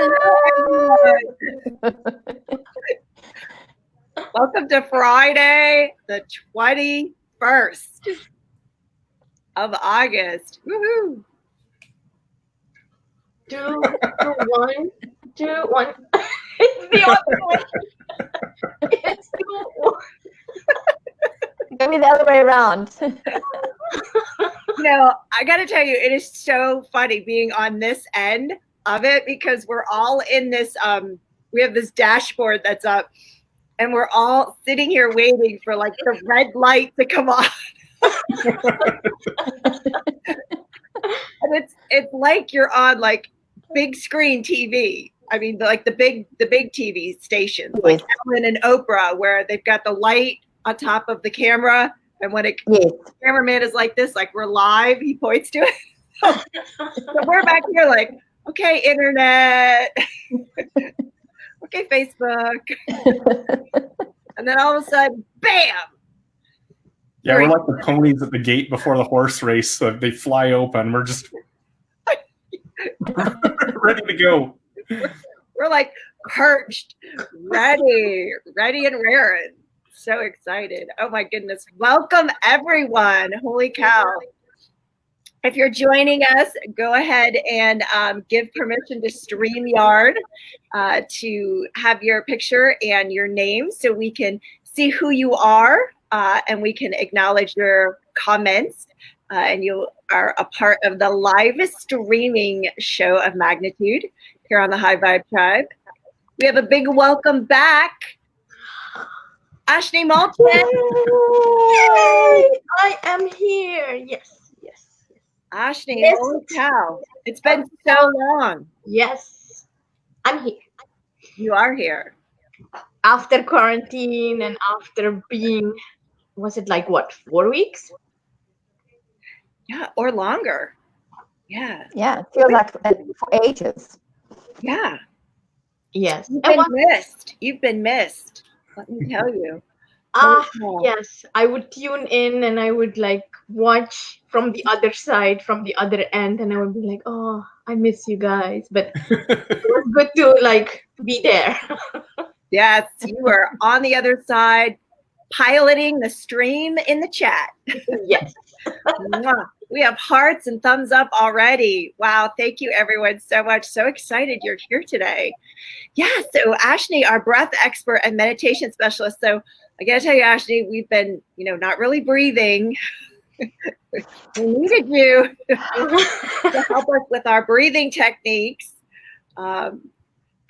Hello, everyone. Welcome to Friday, the 21st of August. Woohoo! 2, 2, 1, 2, 1. It's the other way. It's 2, 1. Give me the other way around. I got to tell you, it is so funny being on this end of it because we're all in this, we have this dashboard that's up and we're all sitting here waiting for like the red light to come on. And it's like you're on like big screen TV. I mean, like the big TV stations, like Ellen and Oprah, where they've got the light on top of the camera. And when the cameraman is like this, like we're live, he points to it. So we're back here like, okay, internet. Okay, Facebook. And then all of a sudden, bam! Yeah, we're like the ponies at the gate before the horse race. So they fly open. We're just ready to go. We're like perched, ready and raring. So excited. Oh my goodness. Welcome everyone. Holy cow. If you're joining us, go ahead and give permission to StreamYard to have your picture and your name so we can see who you are and we can acknowledge your comments. And you are a part of the live streaming show of Magnitude here on the High Vibe Tribe. We have a big welcome back. Ashley Malton. Yay! I am here. Yes. Ashley, yes. Holy cow. It's been so long. Yes. I'm here. You are here. After quarantine and after being, was it like what, 4 weeks? Yeah, or longer. Yeah. Yeah, it feels like for ages. Yeah. Yes. You've been missed. Let me tell you. Yes, I would tune in and I would like watch from the other side, from the other end, and I would be like, oh, I miss you guys. But it was good to like be there. Yes, you were on the other side piloting the stream in the chat. Yes. We have hearts and thumbs up already. Wow, thank you everyone so much. So excited you're here today. Yeah, so Ashley, our breath expert and meditation specialist. So I gotta tell you, Ashley, we've been, not really breathing. We needed you to help us with our breathing techniques. And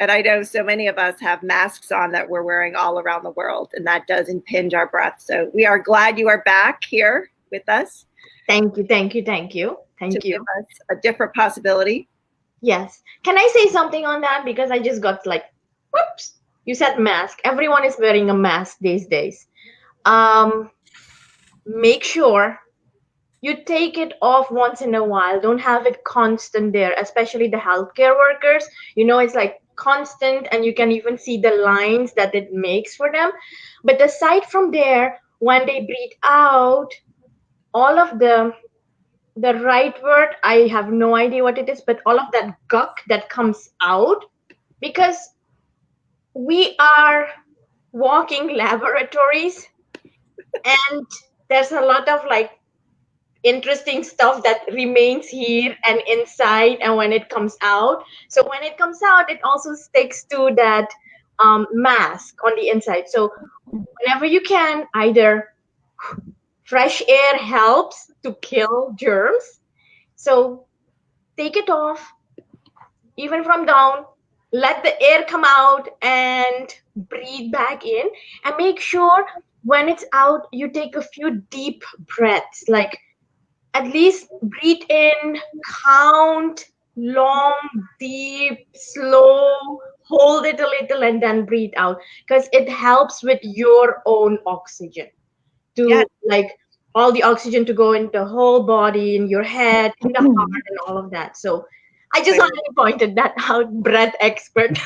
I know so many of us have masks on that we're wearing all around the world, and that does impinge our breath. So we are glad you are back here with us. Thank you. To give us a different possibility. Yes. Can I say something on that? Because I just got like, whoops. You said mask. Everyone is wearing a mask these days. Make sure you take it off once in a while. Don't have it constant there, especially the healthcare workers. It's like constant, and you can even see the lines that it makes for them. But aside from there, when they breathe out, all of the right word, I have no idea what it is, but all of that guck that comes out, because we are walking laboratories and there's a lot of like interesting stuff that remains here and inside, and when it comes out, so when it comes out, it also sticks to that mask on the inside. So whenever you can, either fresh air helps to kill germs, so take it off, even from down, let the air come out and breathe back in, and make sure when it's out, you take a few deep breaths, like at least breathe in, count, long, deep, slow, hold it a little, and then breathe out, because it helps with your own oxygen to like all the oxygen to go into the whole body, in your head, in the heart, and all of that. So I just wanted to point that out, breath expert.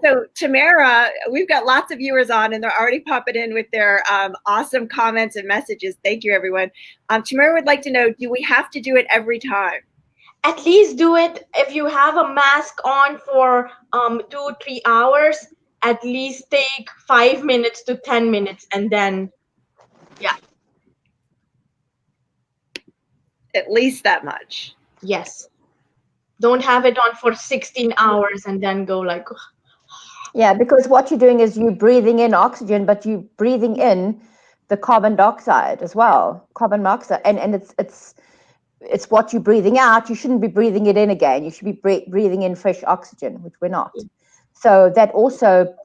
So Tamara, we've got lots of viewers on, and they're already popping in with their awesome comments and messages. Thank you, everyone. Tamara would like to know, do we have to do it every time? at least do it. If you have a mask on for 2-3 hours, at least take 5 minutes to 10 minutes, and then At least that much. yes, don't have it on for 16 hours and then go like, Yeah, because what you're doing is you're breathing in oxygen, but you're breathing in the carbon dioxide as well, carbon monoxide, and it's what you're breathing out. You shouldn't be breathing it in again. You should be breathing in fresh oxygen, which we're not. So that also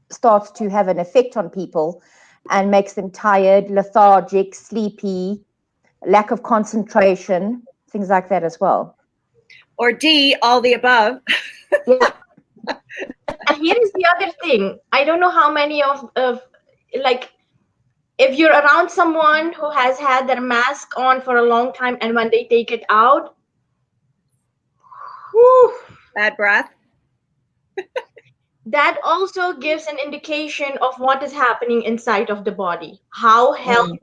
starts to have an effect on people and makes them tired, lethargic, sleepy, lack of concentration, things like that as well. Or D, all the above. Yeah. and here is the other thing. I don't know how many of like, if you're around someone who has had their mask on for a long time and when they take it out, whew, Bad breath. that also gives an indication of what is happening inside of the body. How healthy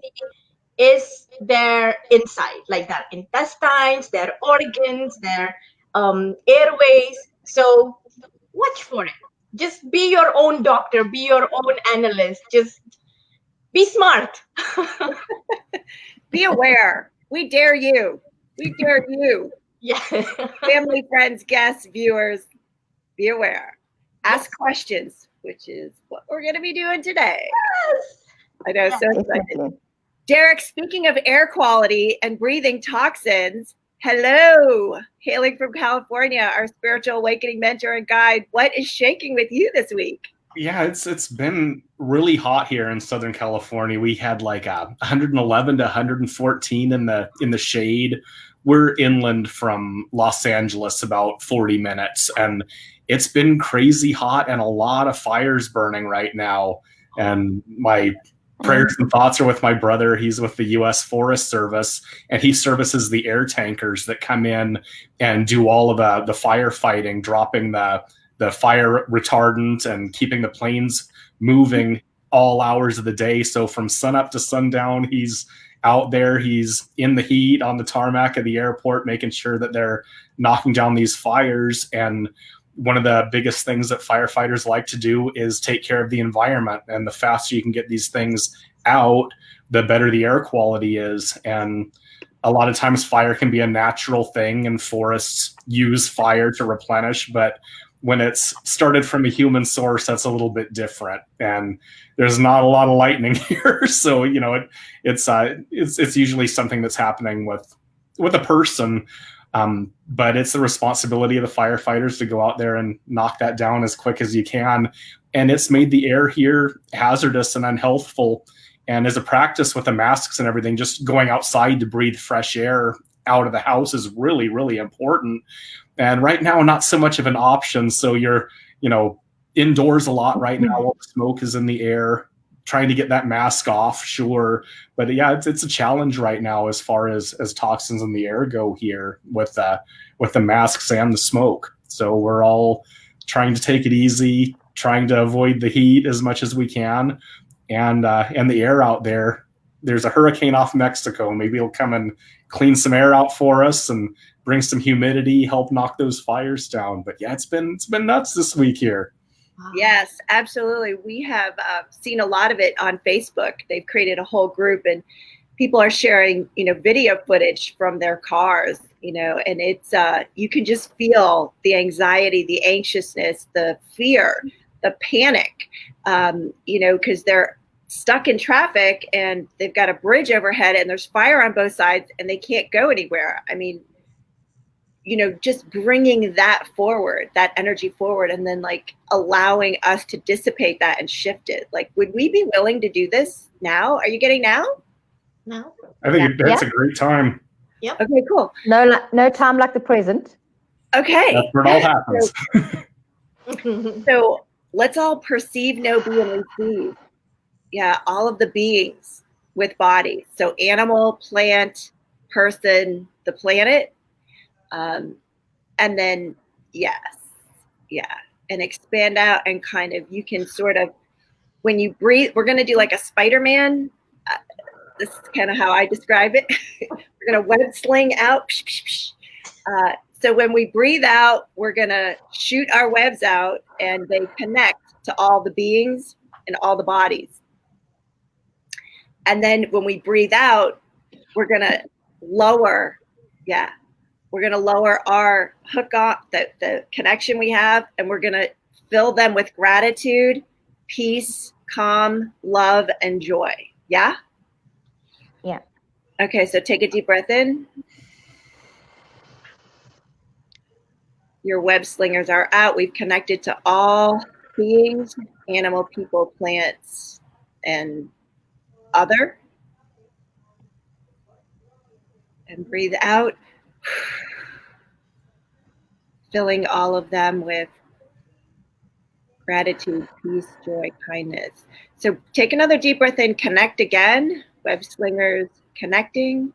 is their inside, like their intestines, their organs, their airways. So watch for it. Just be your own doctor, be your own analyst. Just be smart. Be aware. We dare you. We dare you. Yeah. Family, friends, guests, viewers, be aware. Ask questions, which is what we're going to be doing today. I know, so excited. Definitely. Derek, speaking of air quality and breathing toxins, hello. Hailing from California, our spiritual awakening mentor and guide. What is shaking with you this week? Yeah, it's been really hot here in Southern California. We had like 111 to 114 in the shade. We're inland from Los Angeles about 40 minutes, and it's been crazy hot and a lot of fires burning right now. And my prayers and thoughts are with my brother. He's with the U.S. Forest Service, and he services the air tankers that come in and do all of the firefighting, dropping the fire retardant and keeping the planes moving all hours of the day. So from sunup to sundown, he's out there. He's in the heat on the tarmac of the airport, making sure that they're knocking down these fires. And one of the biggest things that firefighters like to do is take care of the environment. And the faster you can get these things out, the better the air quality is. And a lot of times fire can be a natural thing, and forests use fire to replenish. But when it's started from a human source, that's a little bit different. And there's not a lot of lightning here. So, you know, it's usually something that's happening with a person. But it's the responsibility of the firefighters to go out there and knock that down as quick as you can. And it's made the air here hazardous and unhealthful. And as a practice with the masks and everything, just going outside to breathe fresh air out of the house is really, really important. And right now, not so much of an option. So you're, indoors a lot right now. All the smoke is in the air, trying to get that mask off, sure. But yeah, it's a challenge right now as far as toxins in the air go here with the masks and the smoke. So we're all trying to take it easy, trying to avoid the heat as much as we can. And the air out there, there's a hurricane off Mexico. Maybe it'll come and clean some air out for us and bring some humidity, help knock those fires down. But yeah, it's been nuts this week here. Yes, absolutely. We have seen a lot of it on Facebook. They've created a whole group, and people are sharing, video footage from their cars, and it's you can just feel the anxiety, the anxiousness, the fear, the panic, because they're stuck in traffic and they've got a bridge overhead and there's fire on both sides and they can't go anywhere. I mean, just bringing that forward, that energy forward, and then like allowing us to dissipate that and shift it. Like, would we be willing to do this now? Are you getting now? No. I think that's a great time. Yep. Okay, cool. No time like the present. Okay. That's where it all happens. So let's all perceive, know, be, and receive. Yeah, all of the beings with bodies. So animal, plant, person, the planet. And then, and expand out and kind of, you can sort of, when you breathe, we're going to do like a Spider-Man. This is kind of how I describe it. We're going to web sling out So when we breathe out, we're going to shoot our webs out and they connect to all the beings and all the bodies. And then when we breathe out, we're going to lower, we're going to lower our hook up, the connection we have, and we're going to fill them with gratitude, peace, calm, love, and joy. Yeah? Yeah. Okay, so take a deep breath in. Your web slingers are out. We've connected to all beings, animal, people, plants, and other. And breathe out, filling all of them with gratitude, peace, joy, kindness. So take another deep breath in, connect again, web slingers connecting.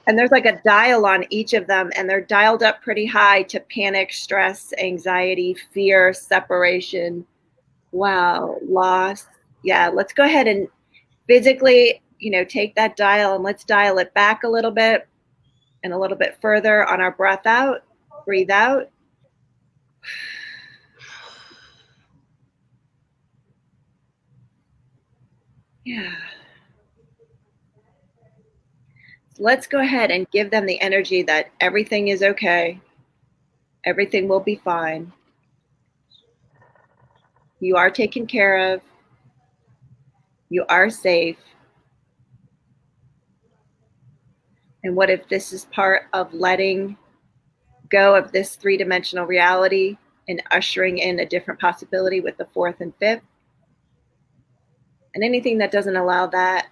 And there's like a dial on each of them, and they're dialed up pretty high to panic, stress, anxiety, fear, separation, loss. Yeah, let's go ahead and physically, take that dial and let's dial it back a little bit and a little bit further on our breath out. Breathe out. Yeah. So let's go ahead and give them the energy that everything is okay. Everything will be fine. You are taken care of. You are safe. And what if this is part of letting go of this three-dimensional reality and ushering in a different possibility with the fourth and fifth? And anything that doesn't allow that,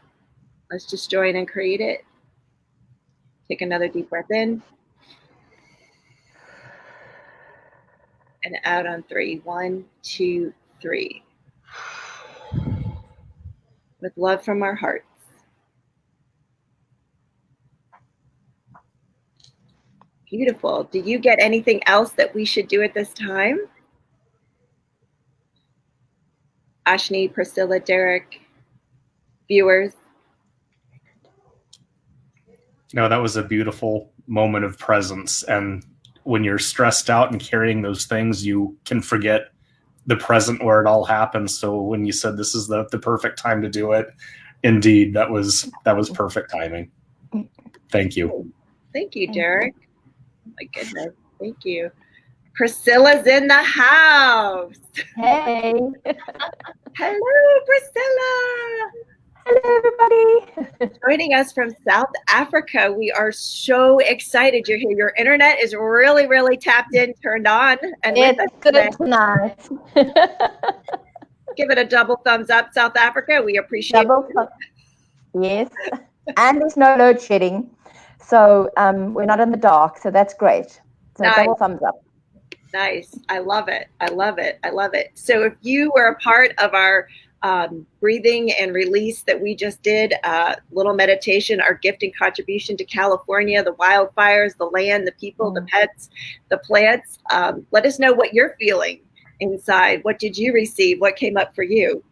let's just join and create it. Take another deep breath in. And out on 3. 1, 2, 3. With love from our hearts. Beautiful. Do you get anything else that we should do at this time? Ashni, Priscilla, Derek, viewers? No, that was a beautiful moment of presence. And when you're stressed out and carrying those things, you can forget the present where it all happens. So when you said this is the perfect time to do it, indeed, that was perfect timing. Thank you. Thank you, Derek. Oh my goodness. Thank you. Priscilla's in the house. Hey. Hello, Priscilla. Hello, everybody. Joining us from South Africa. We are so excited you're here. Your internet is really, really tapped in, turned on. And It's good tonight. Give it a double thumbs up, South Africa. We appreciate it. Yes. And there's no load shedding. So we're not in the dark. So that's great. So nice. Double thumbs up. Nice. I love it. I love it. I love it. So if you were a part of our breathing and release that we just did, little meditation, our gift and contribution to California, the wildfires, the land, the people, the pets, the plants, let us know what you're feeling inside. What did you receive? What came up for you?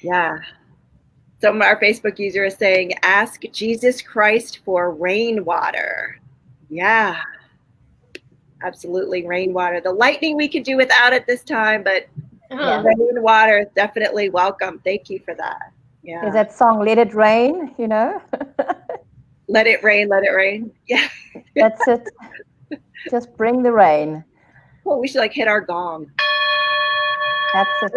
Yeah. Some of our Facebook user is saying, ask Jesus Christ for rainwater. Yeah. Absolutely, rainwater. The lightning we could do without at this time, but rainwater is definitely welcome. Thank you for that. Yeah. Is that song "Let It Rain"? Let it rain, let it rain. Yeah. That's it. Just bring the rain. Well, we should hit our gong. That's it.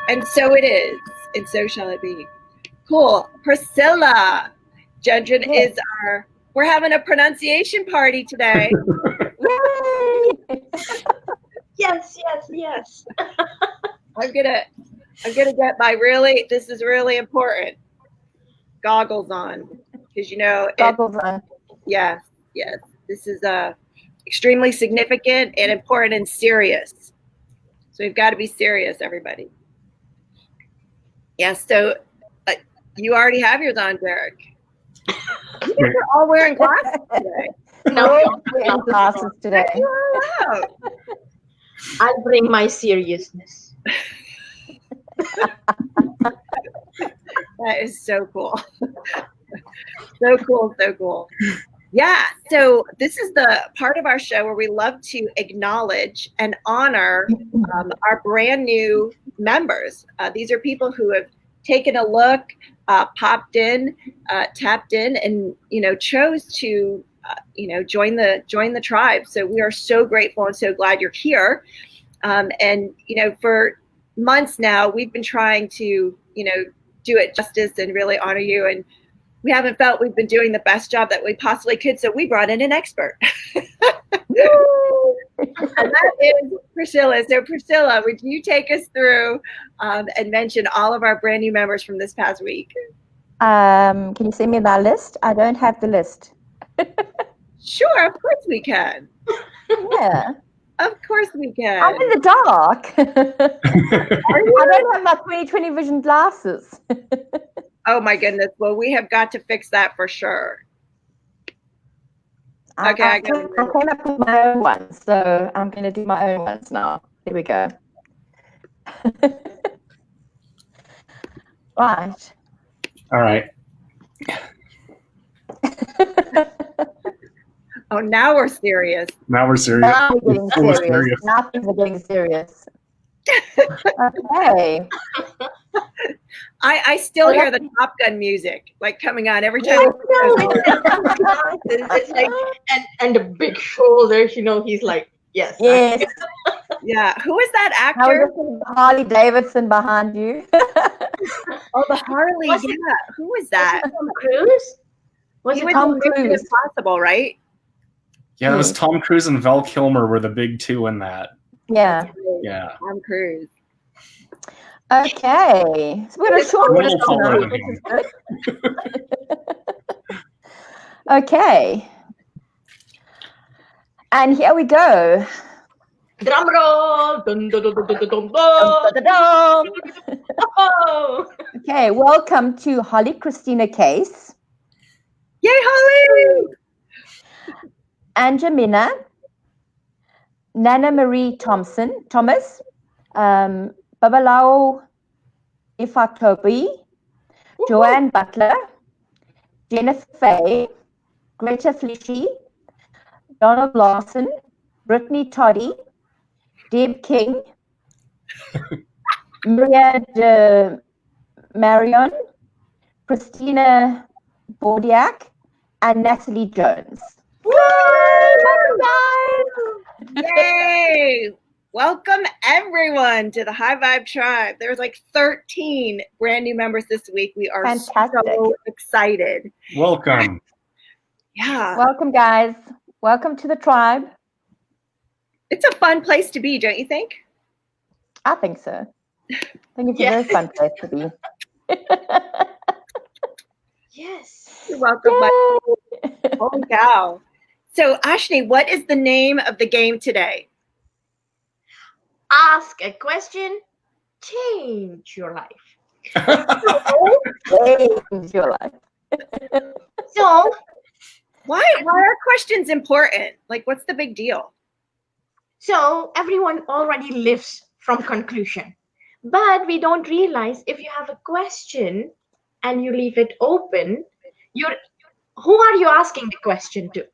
And so it is, and so shall it be. Cool. Priscilla, Gendron is we're having a pronunciation party today. Yay! Yes. I'm gonna get my this is really important, goggles on, because goggles on. Yes. This is extremely significant and important and serious. So we've got to be serious, everybody. Yes. So you already have yours on, Derek. You guys are all wearing glasses today. No, wearing glasses today. I bring my seriousness. That is so cool. So cool. Yeah, so this is the part of our show where we love to acknowledge and honor our brand new members. These are people who have taken a look, popped in, tapped in, and chose to join the tribe. So we are so grateful and so glad you're here. And for months now, we've been trying to do it justice and really honor you, and we haven't felt we've been doing the best job that we possibly could, so we brought in an expert. And that is Priscilla. So Priscilla, would you take us through and mention all of our brand new members from this past week? Can you send me my list? I don't have the list. Sure, of course we can. Yeah. Of course we can. I'm in the dark. I don't have my 2020 vision glasses. Oh my goodness. Well, we have got to fix that for sure. Okay, I came up with my own ones, so I'm going to do my own ones now. Here we go. Right. All right. Oh, now we're serious. Now we're serious. Now we're getting serious. Now things are getting serious. Okay. I still hear the Top Gun music like coming on every time. It's like and the big shoulders, he's like, yes. Yes. Yeah. Who is that I actor? was Harley Davidson behind you. Oh, the Harley. Yeah. Who is that? Tom Cruise? He was Tom in Mission Cruise? Impossible, right? Yeah, it was Tom Cruise and Val Kilmer were the big two in that. Yeah. Yeah. Tom Cruise. Okay. So we're going to short Little list taller tonight, than which him. is good. Okay. And here we go. Drum roll! Dun, dun, dun, dun, dun, dun, dun. Da-da-da. Oh! Okay, welcome to Holly Christina Case, Yay, Holly! Anjamina, Nana Marie Thomas, Babalao Ifatobi, Joanne Butler, Jennifer Fay, Greta Flishy, Donald Lawson, Brittany Toddy, Deb King, Maria de Marion, Christina Bordiak, and Natalie Jones. Yay! Welcome everyone to the High Vibe Tribe. There's like 13 brand new members this week. We are Fantastic. so excited. Welcome. Yeah. Welcome, guys. Welcome to the tribe. It's a fun place to be, don't you think? I think so. I think it's a very fun place to be. Yes. You're welcome. Holy cow. So, Ashni, what is the name of the game today? Ask a question, change your life. Change your life. So, Why are questions important? Like, what's the big deal? So everyone already lives from conclusion. But we don't realize if you have a question and you leave it open, who are you asking the question to?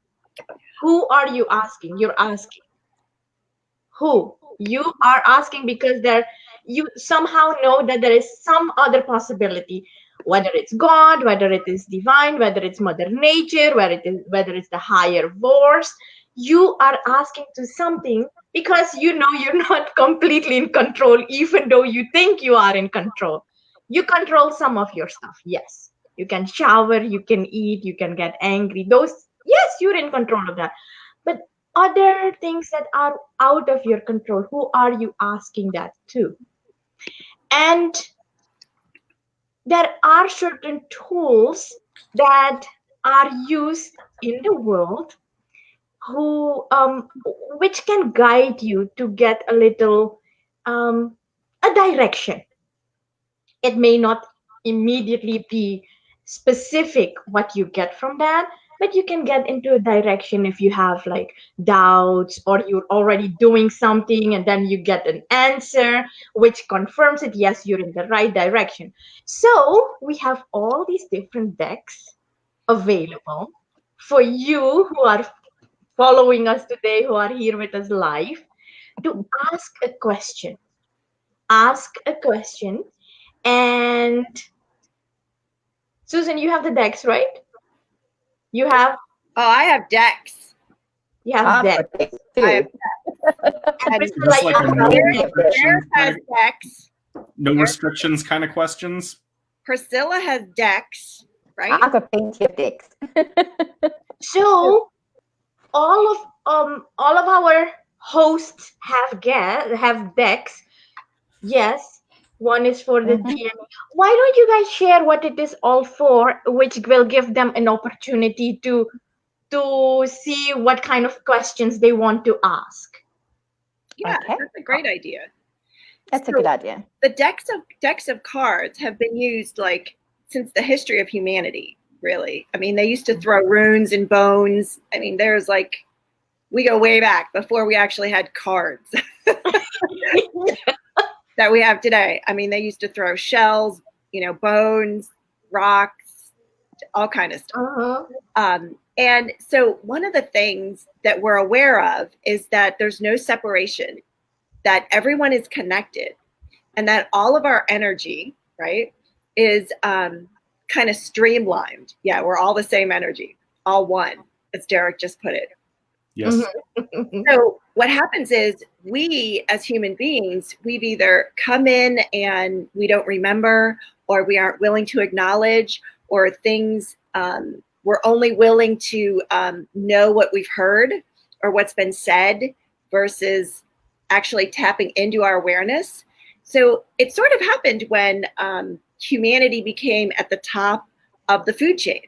Who are you asking? You're asking. Who? You are asking because you somehow know that there is some other possibility, whether it's God, whether it is divine, whether it's Mother Nature, whether it's the higher force. You are asking to something because you know you're not completely in control, even though you think you are in control. You control some of your stuff, yes. You can shower, you can eat, you can get angry. Yes, you're in control of that. But other things that are out of your control, who are you asking that to? And there are certain tools that are used in the world which can guide you to get a little a direction. It may not immediately be specific what you get from that, but you can get into a direction if you have like doubts or you're already doing something and then you get an answer which confirms it, yes, you're in the right direction. So we have all these different decks available for you who are following us today, who are here with us live, to ask a question. Ask a question. And Susan, you have the decks, right? You have I have decks. you have I've decks. got decks I have too. And and Priscilla, Just like you a have no Eric restrictions has kind decks. no restrictions kind of questions. Priscilla has decks, right? I've got plenty of decks. so all of our hosts have decks. Yes, one is for the Mhm. DNA. Why don't you guys share what it is all for, which will give them an opportunity to see what kind of questions they want to ask? Yeah, Okay. that's a great idea. That's a So good idea. the decks of cards have been used like since the history of humanity, really. I mean, they used to throw runes and bones. I mean, there's like we go way back before we actually had cards that we have today. I mean, they used to throw shells, bones, rocks, all kind of stuff. Uh-huh. And so one of the things that we're aware of is that there's no separation, that everyone is connected, and that all of our energy, right, is kind of streamlined. Yeah, we're all the same energy, all one, as Derek just put it. Yes. So what happens is we as human beings, we've either come in and we don't remember, or we aren't willing to acknowledge, or things we're only willing to know what we've heard or what's been said versus actually tapping into our awareness. So it sort of happened when humanity became at the top of the food chain.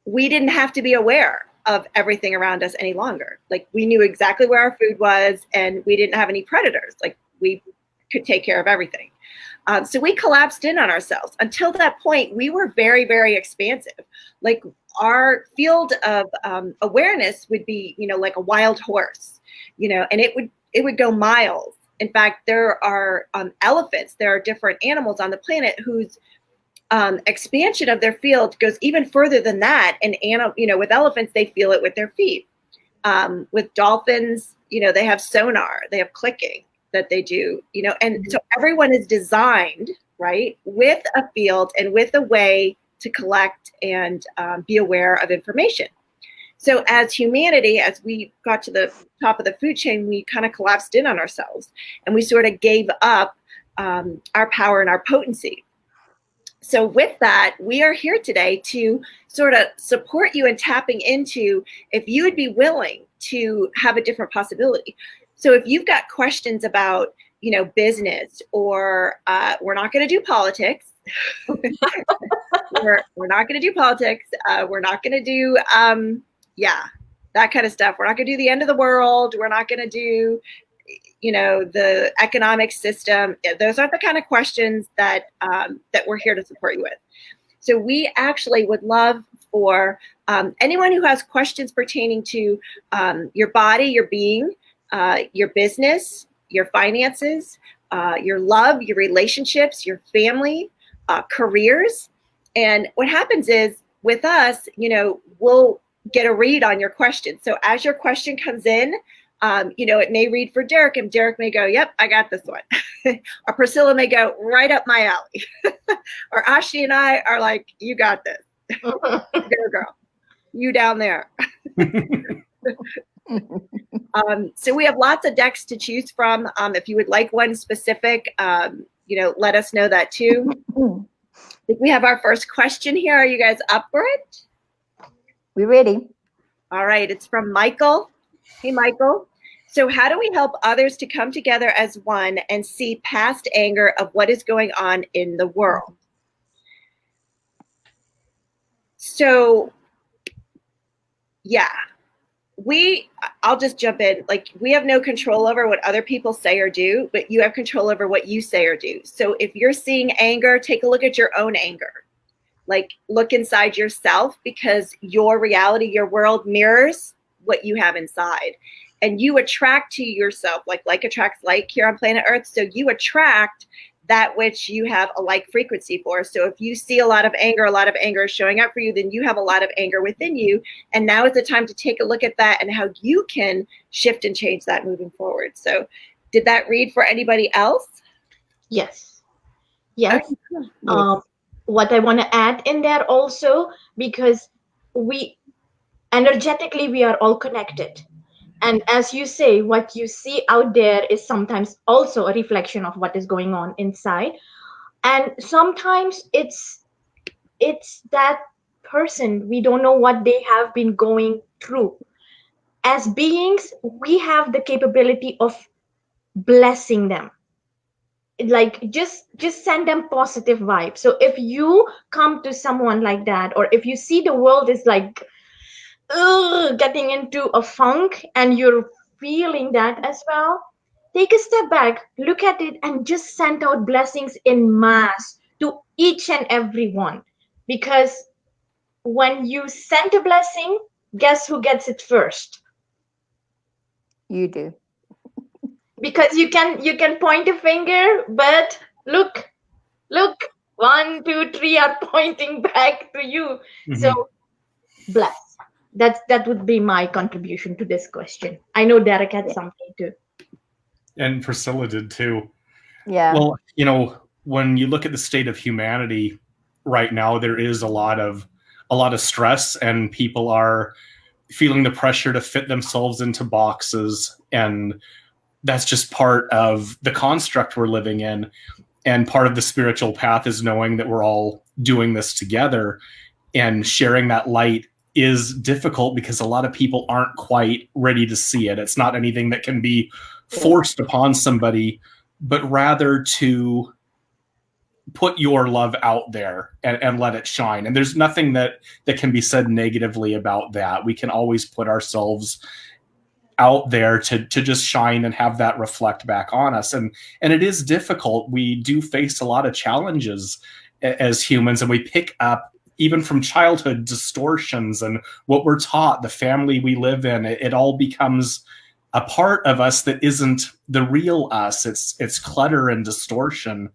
We didn't have to be aware of everything around us any longer. Like we knew exactly where our food was, and we didn't have any predators. Like we could take care of everything. So we collapsed in on ourselves. Until that point, we were very, very expansive. Like our field of awareness would be, like a wild horse, and it would go miles. In fact, there are elephants. There are different animals on the planet whose expansion of their field goes even further than that. And with elephants, they feel it with their feet. With dolphins, they have sonar, they have clicking that they do, and so everyone is designed, right, with a field and with a way to collect and be aware of information. So as humanity, as we got to the top of the food chain, we kind of collapsed in on ourselves, and we sort of gave up our power and our potency. So with that, we are here today to sort of support you in tapping into if you would be willing to have a different possibility. So if you've got questions about, business, or we're not going to do politics. we're not going to do politics. We're not going to do, that kind of stuff. We're not going to do the end of the world. We're not going to do, the economic system. Those aren't the kind of questions that we're here to support you with. So we actually would love for anyone who has questions pertaining to your body, your being, your business, your finances, your love, your relationships, your family, careers. And what happens is with us, we'll get a read on your question. So as your question comes in, it may read for Derek, and Derek may go, yep, I got this one. Or Priscilla may go, right up my alley. Or Ashley and I are like, you got this. Go, girl. You down there. So we have lots of decks to choose from. If you would like one specific, let us know that too. I think we have our first question here. Are you guys up for it? We're ready. All right. It's from Michael. Hey, Michael. So how do we help others to come together as one and see past anger of what is going on in the world? So, yeah, I'll just jump in. Like, we have no control over what other people say or do, but you have control over what you say or do. So if you're seeing anger, take a look at your own anger. Like, look inside yourself, because your reality, your world mirrors what you have inside. And you attract to yourself, like attracts like here on planet Earth. So you attract that which you have a like frequency for. So if you see a lot of anger is showing up for you, then you have a lot of anger within you. And now is the time to take a look at that and how you can shift and change that moving forward. So did that read for anybody else? Yes. Yes. Okay, cool. What I want to add in there also, because we energetically, we are all connected. And as you say, what you see out there is sometimes also a reflection of what is going on inside. And sometimes it's that person, we don't know what they have been going through. As beings, we have the capability of blessing them, like just send them positive vibes. So if you come to someone like that, or if you see the world is like getting into a funk and you're feeling that as well, take a step back, look at it, and just send out blessings in mass to each and every one. Because when you send a blessing, guess who gets it first? You do. Because you can point a finger, but look, 1, 2, 3 are pointing back to you. Mhm. So bless. That would be my contribution to this question. I know Derek had something too. And Priscilla did too. Yeah. Well, you know, when you look at the state of humanity right now, there is a lot of stress, and people are feeling the pressure to fit themselves into boxes, and that's just part of the construct we're living in. And part of the spiritual path is knowing that we're all doing this together, and sharing that light is difficult because a lot of people aren't quite ready to see it. It's not anything that can be forced upon somebody, but rather to put your love out there and let it shine. And there's nothing that can be said negatively about that. We can always put ourselves out there to just shine and have that reflect back on us. And it is difficult. We do face a lot of challenges as humans, and we pick up even from childhood distortions and what we're taught, the family we live in. It all becomes a part of us that isn't the real us. It's clutter and distortion.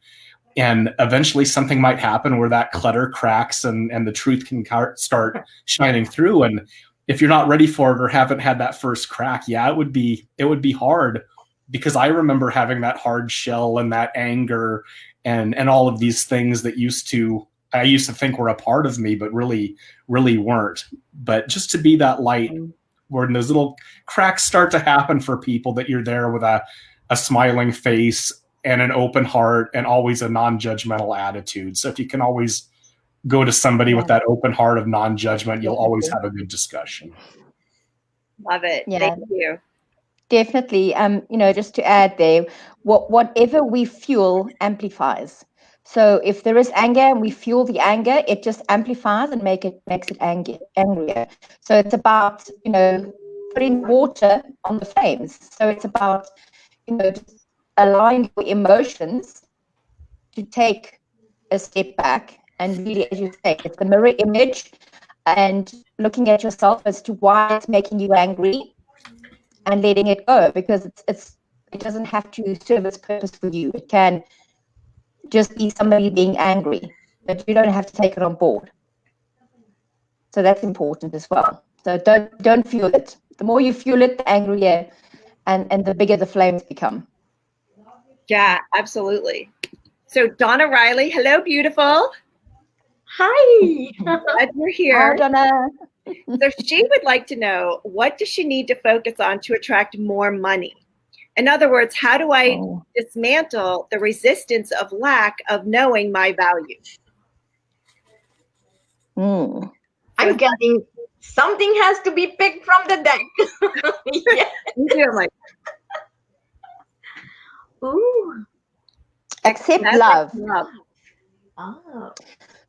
And eventually something might happen where that clutter cracks and the truth can start shining through. And if you're not ready for it or haven't had that first crack, yeah, it would be hard, because I remember having that hard shell and that anger and all of these things that I used to think were a part of me, but really weren't. But just to be that light when those little cracks start to happen for people, that you're there with a smiling face and an open heart and always a non-judgmental attitude. So if you can always go to somebody with that open heart of non-judgment, you'll always have a good discussion. Love it. Yeah. Thank you. Definitely. Just to add there, whatever we fuel amplifies. So if there is anger and we fuel the anger, it just amplifies and makes it angrier. So it's about, putting water on the flames. So it's about, just allowing your emotions to take a step back and really, as you say, it's the mirror image, and looking at yourself as to why it's making you angry and letting it go, because it doesn't have to serve its purpose for you. It can just be somebody being angry, but you don't have to take it on board. So that's important as well. So don't fuel it. The more you fuel it, the angrier and the bigger the flames become. Yeah, absolutely. So Donna Riley, hello, beautiful. Hi. Glad you're here. Hi, Donna. So she would like to know, what does she need to focus on to attract more money? In other words, how do I dismantle the resistance of lack of knowing my value? I'm getting something has to be picked from the deck. Yeah. Me too. I'm like, ooh. Accept love. Oh.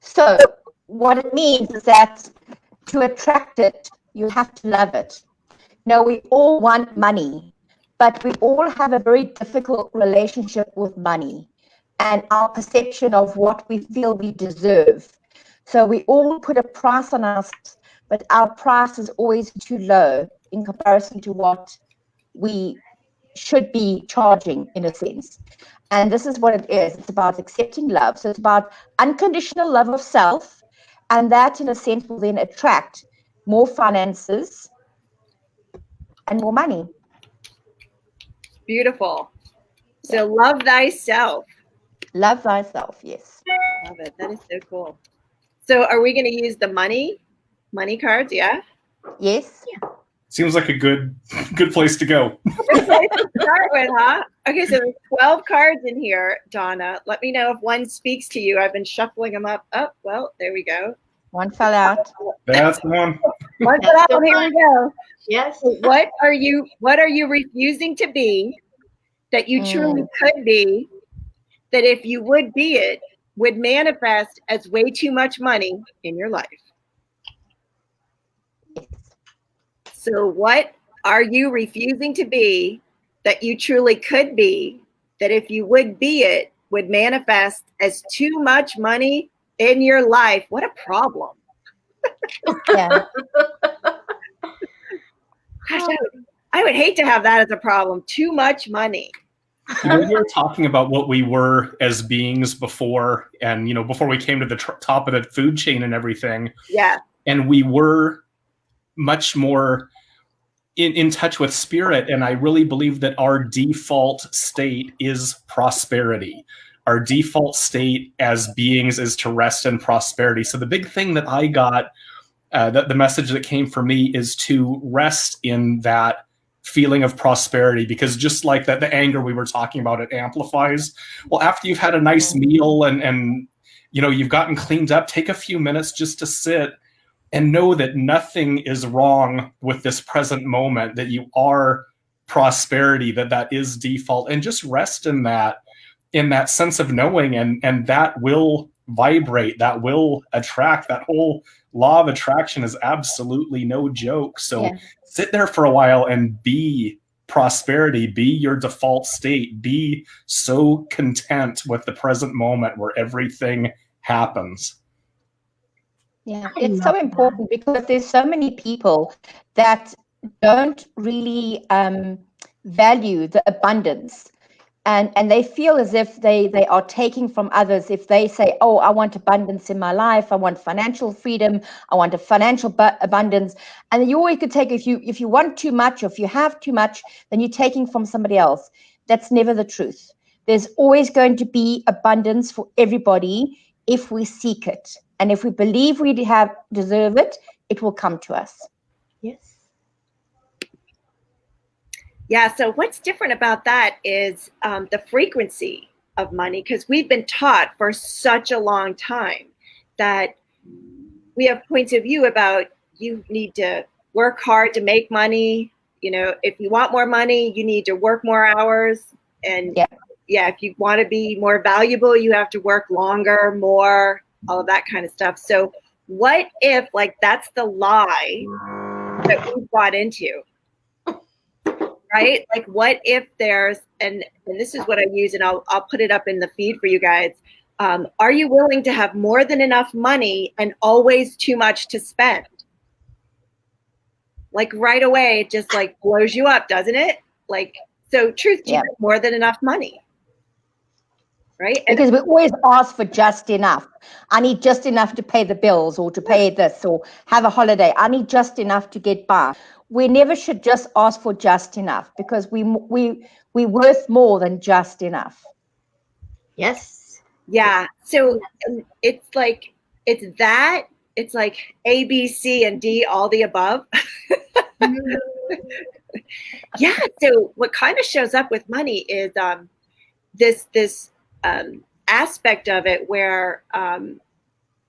So what it means is that to attract it, you have to love it. Now, we all want money, but we all have a very difficult relationship with money and our perception of what we feel we deserve. So we all put a price on us, but our price is always too low in comparison to what we should be charging, in a sense. And this is what it is. It's about accepting love. So it's about unconditional love of self. And that, in a sense, will then attract more finances and more money. Beautiful. So love thyself. Love thyself, yes. Love it. That is so cool. So are we going to use the money cards? Yeah. Yes. Seems like a good place to go. Good place to start with, huh? Okay, so there's 12 cards in here, Donna. Let me know if one speaks to you. I've been shuffling them up. Oh, well, there we go. One fell out. That's the one. One fell out. Here we go. Yes. What are you refusing to be that you truly could be, that if you would be it, would manifest as way too much money in your life? So what are you refusing to be that you truly could be, that if you would be it, would manifest as too much money in your life? What a problem. Yeah. Gosh, I would hate to have that as a problem. Too much money. We were talking about what we were as beings before, and before we came to the top of the food chain and everything. Yeah. And we were much more in touch with spirit, and I really believe that our default state is prosperity. Our default state as beings is to rest in prosperity. So the big thing that I got, the message that came for me, is to rest in that feeling of prosperity, because just like that, the anger we were talking about, it amplifies. Well, after you've had a nice meal and you've gotten cleaned up, take a few minutes just to sit and know that nothing is wrong with this present moment, that you are prosperity, that is default, and just rest in that sense of knowing, and that will vibrate, that will attract. That whole law of attraction is absolutely no joke. So sit there for a while and be prosperity, be your default state, be so content with the present moment where everything happens. Yeah, it's so important because there's so many people that don't really value the abundance, and they feel as if they are taking from others. If they say, oh, I want abundance in my life, I want financial freedom, I want a financial abundance, and you always could take, if you want too much, or if you have too much, then you're taking from somebody else. That's never the truth. There's always going to be abundance for everybody if we seek it. And if we believe we deserve it, it will come to us. Yes. Yeah, so what's different about that is the frequency of money, because we've been taught for such a long time that we have points of view about you need to work hard to make money. If you want more money, you need to work more hours. And if you want to be more valuable, you have to work longer, more, all of that kind of stuff. So what if that's the lie that we bought into? Right? What if there's, and this is what I use, and I'll put it up in the feed for you guys. Are you willing to have more than enough money and always too much to spend? Right away, it just blows you up, doesn't it? So truth to you, more than enough money. Right? Because we always ask for just enough. I need just enough to pay the bills, or to pay this, or have a holiday. I need just enough to get by. We never should just ask for just enough, because we're worth more than just enough. Yes. Yeah. So it's A, B, C, and D, all the above. Yeah. So what kind of shows up with money is this aspect of it where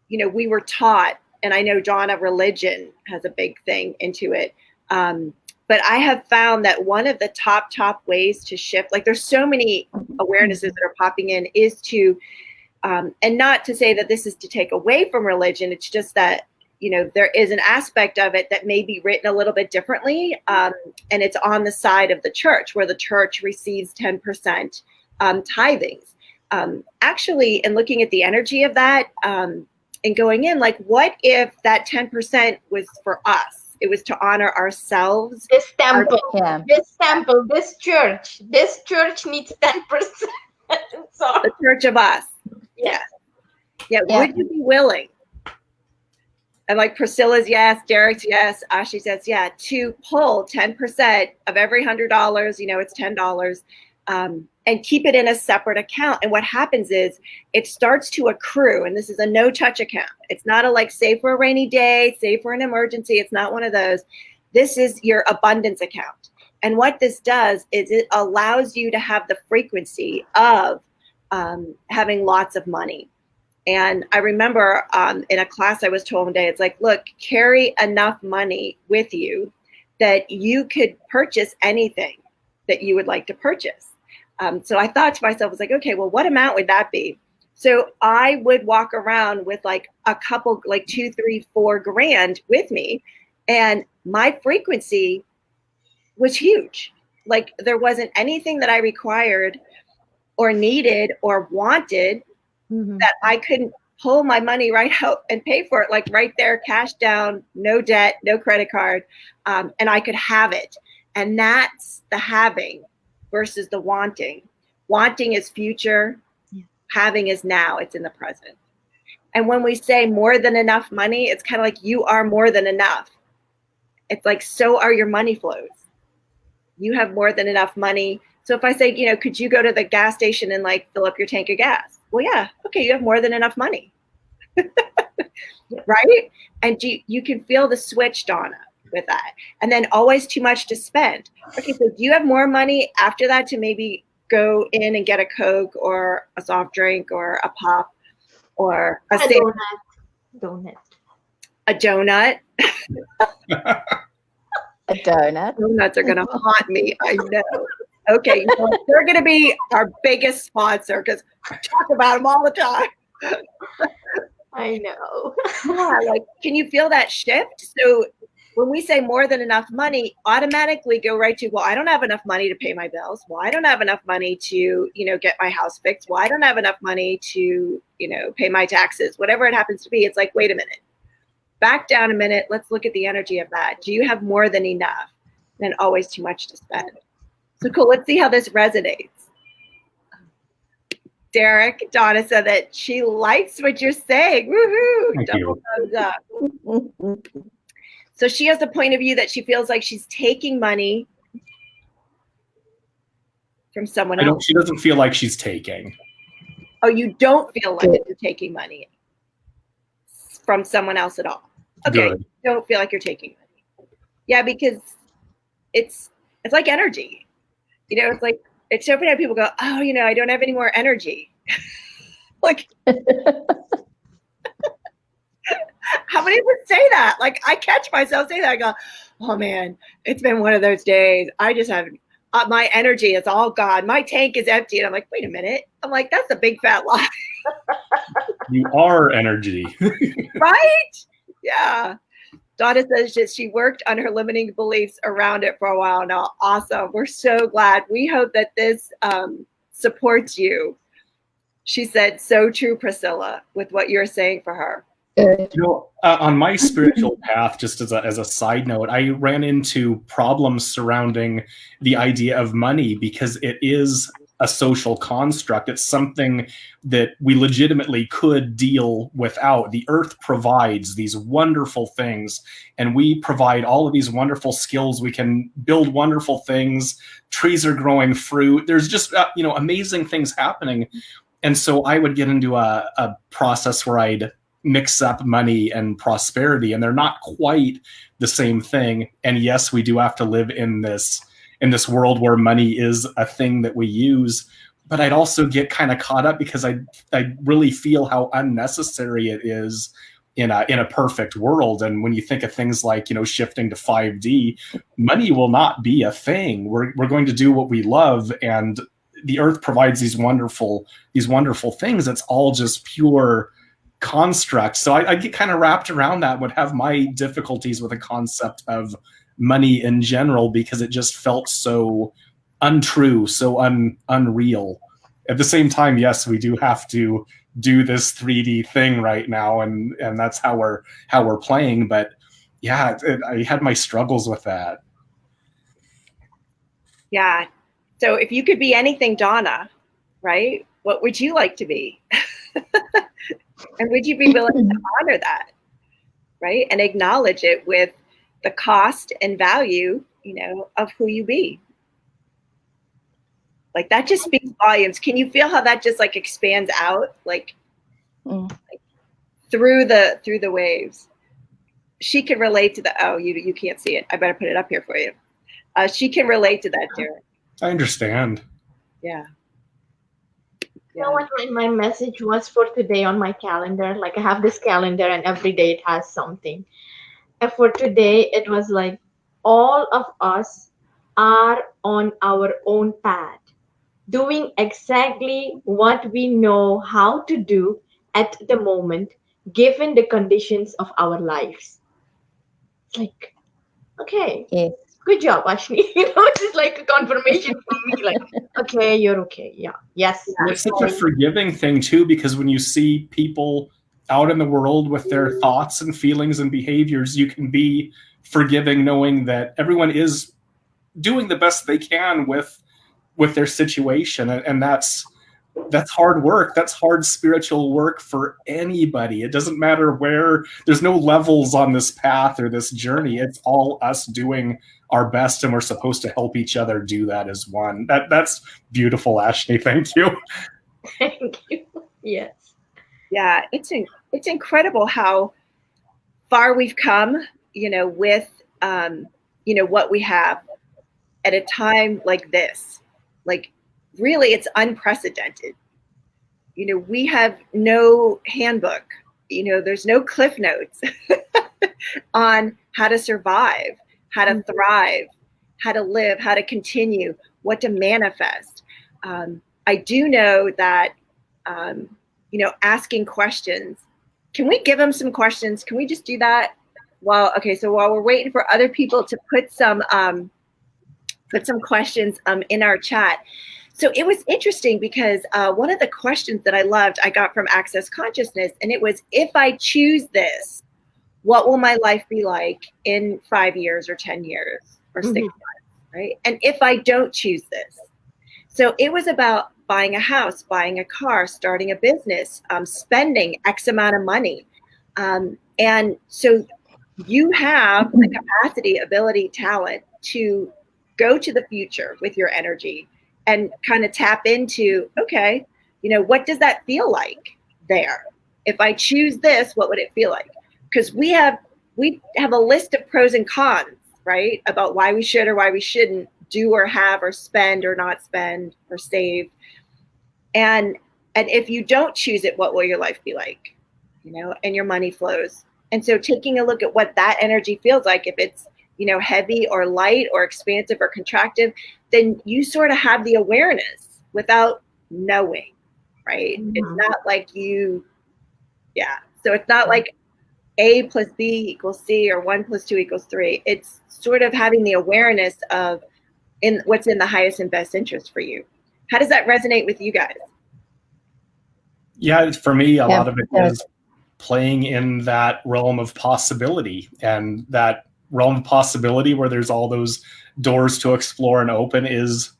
we were taught, and I know, Donna, religion has a big thing into it, but I have found that one of the top ways to shift, there's so many awarenesses that are popping in, is to and not to say that this is to take away from religion, it's just that there is an aspect of it that may be written a little bit differently, and it's on the side of the church, where the church receives 10% tithings. Actually, and looking at the energy of that, and going in, what if that 10% was for us? It was to honor ourselves. This temple, Yeah. this temple, this church needs 10%. Sorry. The church of us. Yes. Yeah. Yeah. Would you be willing? And like Priscilla's yes, Derek's yes, Ashley says yeah, to pull 10% of every $100, you know, it's $10, and keep it in a separate account. And what happens is it starts to accrue, and this is a no-touch account. It's not a like save for a rainy day, save for an emergency. It's not one of those. This is your abundance account. And what this does is it allows you to have the frequency of having lots of money. And I remember in a class I was told one day, it's like, look, carry enough money with you that you could purchase anything that you would like to purchase. So I thought to myself, I was like, okay, well, what amount would that be? So I would walk around with like a couple, like 2, 3, 4 grand with me. And my frequency was huge. Like there wasn't anything that I required or needed or wanted that I couldn't pull my money right out and pay for it, like right there, cash down, no debt, no credit card, and I could have it. And that's the having versus the wanting. Wanting is future, having is now, it's in the present. And when we say more than enough money, it's kind of like you are more than enough. It's like, so are your money flows. You have more than enough money. So if I say, you know, could you go to the gas station and like fill up your tank of gas? Well, yeah, okay, you have more than enough money, right? And you can feel the switch, Donna, with that. And then always too much to spend. Okay, so do you have more money after that to maybe go in and get a Coke or a soft drink or a pop or a donut. A donut? A donut. Donuts are going to haunt me, I know. Okay, you know, they're going to be our biggest sponsor because I talk about them all the time. I know. Yeah, like, can you feel that shift? So when we say more than enough money, automatically go right to, well, I don't have enough money to pay my bills. Well, I don't have enough money to, you know, get my house fixed. Well, I don't have enough money to, you know, pay my taxes, whatever it happens to be. It's like, wait a minute, back down a minute. Let's look at the energy of that. Do you have more than enough? And always too much to spend. So cool. Let's see how this resonates. Derek, Donna said that she likes what you're saying. Woohoo! Double thumbs up. So she has the point of view that she feels like she's taking money from someone else. She doesn't feel like she's taking. Oh, you don't feel like you're taking money from someone else at all. Okay, Good. you don't feel like you're taking money. Yeah, because it's like energy. You know, it's like, it's so funny how people go, oh, you know, I don't have any more energy. Like, how many would say that? Like, I catch myself saying that. I go, oh man, it's been one of those days. I just have my energy is all gone. My tank is empty. And I'm like, wait a minute. I'm like, that's a big fat lie. You are energy. Right? Yeah. Donna says that she worked on her limiting beliefs around it for a while now. Awesome. We're so glad. We hope that this supports you. She said, so true, Priscilla, with what you're saying for her. You know, on my spiritual path, just as a side note, I ran into problems surrounding the idea of money because it is a social construct. It's something that we legitimately could deal without. The earth provides these wonderful things, and we provide all of these wonderful skills. We can build wonderful things. Trees are growing fruit. There's just, you know, amazing things happening. And so I would get into a process where I'd mix up money and prosperity, and they're not quite the same thing. And yes, we do have to live in this world where money is a thing that we use, but I'd also get kind of caught up because I really feel how unnecessary it is in a perfect world. And when you think of things like, you know, shifting to 5D, money will not be a thing. We're going to do what we love, and the earth provides these wonderful things. It's all just pure construct. So I get kind of wrapped around that, would have my difficulties with the concept of money in general because it just felt so untrue, so unreal. At the same time, yes, we do have to do this 3D thing right now, and that's how we're playing. But yeah, I had my struggles with that. Yeah. So if you could be anything, Donna, right? What would you like to be? And would you be willing to honor that, right? And acknowledge it with the cost and value, of who you be. Like that just speaks volumes. Can you feel how that just like expands out, like through the waves? She can relate to the, oh, you can't see it. I better put it up here for you. She can relate to that, Darren. I understand. Yeah. You know what my message was for today on my calendar? Like I have this calendar and every day it has something. And for today, it was like all of us are on our own path, doing exactly what we know how to do at the moment, given the conditions of our lives. It's like, okay, Yes. good job, Ashni. It's just like a confirmation for me. Like, okay, you're okay. Yeah. Yes. It's such a forgiving thing too, because when you see people out in the world with their thoughts and feelings and behaviors, you can be forgiving, knowing that everyone is doing the best they can with their situation, and that's hard work. That's hard spiritual work for anybody. It doesn't matter where. There's no levels on this path or this journey. It's all us doing our best, and we're supposed to help each other do that as one. That's beautiful, Ashley. Thank you. Thank you. Yes. Yeah, it's incredible how far we've come, with what we have at a time like this. Like really, it's unprecedented. We have no handbook. There's no cliff notes on how to survive, how to thrive, how to live, how to continue, what to manifest. I do know that, asking questions. Can we give them some questions? Can we just do that? So while we're waiting for other people to put some questions in our chat. So it was interesting because one of the questions that I loved, I got from Access Consciousness, and it was, if I choose this, what will my life be like in 5 years or 10 years or 6 months, right? And if I don't choose this. So it was about buying a house, buying a car, starting a business, spending X amount of money. And so you have the capacity, ability, talent to go to the future with your energy and kind of tap into, okay, what does that feel like there? If I choose this, what would it feel like? Because we have a list of pros and cons, right? About why we should or why we shouldn't do or have or spend or not spend or save. And if you don't choose it, what will your life be like? And your money flows. And so taking a look at what that energy feels like, if it's, heavy or light or expansive or contractive, then you sort of have the awareness without knowing, right? It's not like so it's not like A plus B equals C or 1 + 2 = 3. It's sort of having the awareness of what's in the highest and best interest for you. How does that resonate with you guys? Yeah, for me, a lot of it is playing in that realm of possibility, and that realm of possibility where there's all those doors to explore and open is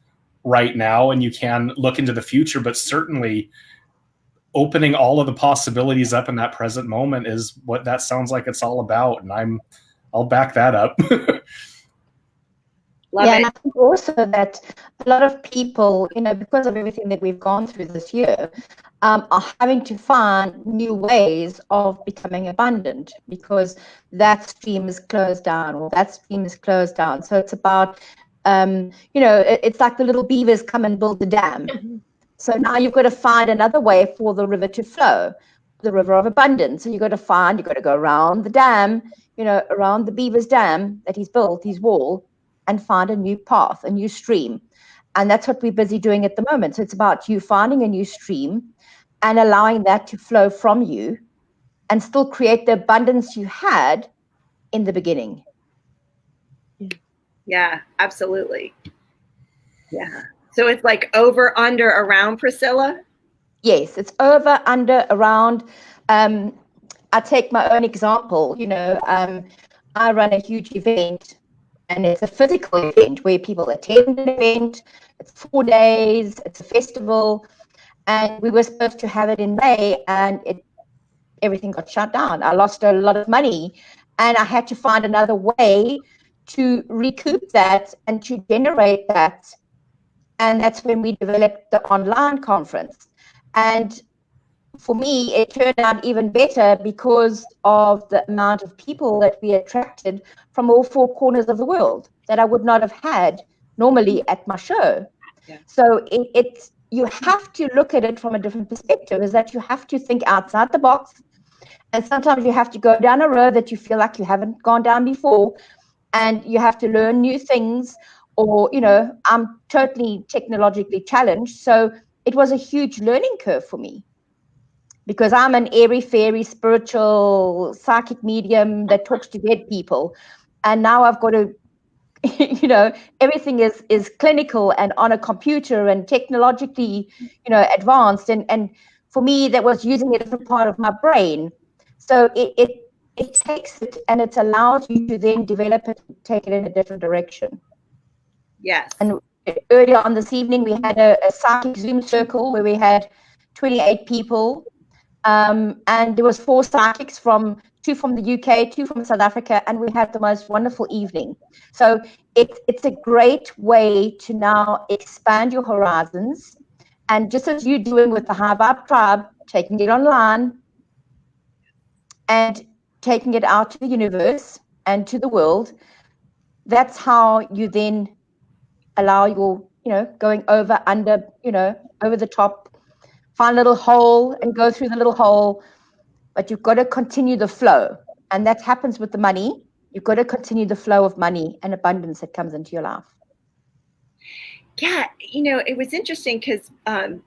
right now, and you can look into the future, but certainly opening all of the possibilities up in that present moment is what that sounds like it's all about, and I'll back that up. And I think also that a lot of people, because of everything that we've gone through this year, are having to find new ways of becoming abundant because that stream is closed down or that stream is closed down. So it's about, it's like the little beavers come and build the dam. So now you've got to find another way for the river to flow, the river of abundance. So you've got to go around the dam, around the beaver's dam that he's built, his wall, and find a new path, a new stream. And that's what we're busy doing at the moment. So it's about you finding a new stream and allowing that to flow from you and still create the abundance you had in the beginning. Yeah, absolutely. Yeah. So it's like over, under, around, Priscilla? Yes, it's over, under, around. I take my own example. I run a huge event, and it's a physical event where people attend an event. It's 4 days, it's a festival, and we were supposed to have it in May, and everything got shut down. I lost a lot of money, and I had to find another way to recoup that and to generate that. And that's when we developed the online conference. And for me, it turned out even better because of the amount of people that we attracted from all 4 corners of the world that I would not have had normally at my show. Yeah. So you have to look at it from a different perspective, is that you have to think outside the box. And sometimes you have to go down a road that you feel like you haven't gone down before, and you have to learn new things. Or, I'm totally technologically challenged. So it was a huge learning curve for me, because I'm an airy fairy spiritual psychic medium that talks to dead people, and now I've got to everything is clinical and on a computer and technologically advanced, and for me that was using a different part of my brain. So it takes it and it allows you to then develop it and take it in a different direction. Yes. And earlier on this evening we had a psychic Zoom circle where we had 28 people. And there was 4 psychics, two from the UK, 2 from South Africa, and we had the most wonderful evening. So it's a great way to now expand your horizons, and just as you're doing with the High Vibe Tribe, taking it online and taking it out to the universe and to the world, that's how you then allow your, going over, under, over the top, find a little hole and go through the little hole. But you've got to continue the flow. And that happens with the money. You've got to continue the flow of money and abundance that comes into your life. Yeah, it was interesting because, I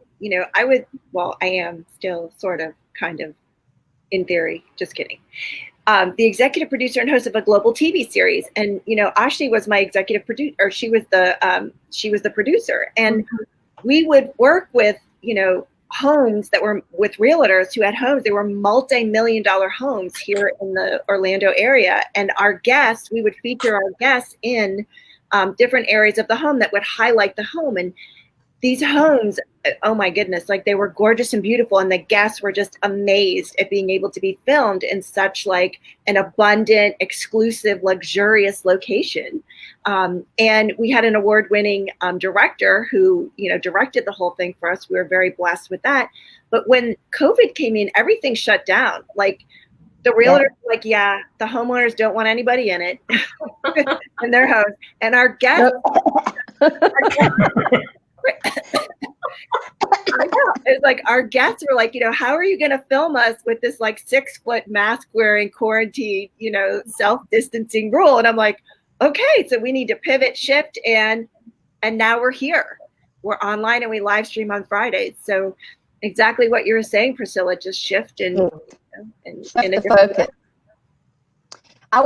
am still sort of, kind of, in theory, just kidding. The executive producer and host of a global TV series. And, Ashley was my executive producer, or she was the producer. And we would work with, homes that were with realtors who had homes. They were multi-million-dollar homes here in the Orlando area. And we would feature our guests in different areas of the home that would highlight the home. And these homes, oh my goodness, like they were gorgeous and beautiful. And the guests were just amazed at being able to be filmed in such like an abundant, exclusive, luxurious location. And we had an award-winning director who, directed the whole thing for us. We were very blessed with that. But when COVID came in, everything shut down. Like the realtors were like, yeah, the homeowners don't want anybody in it in their house. And our guests, it's like our guests were like, how are you going to film us with this like 6-foot mask wearing quarantine, self-distancing rule? And I'm like, okay, so we need to pivot, shift, and now we're here. We're online and we live stream on Fridays. So exactly what you were saying, Priscilla, just shift and shift the focus. I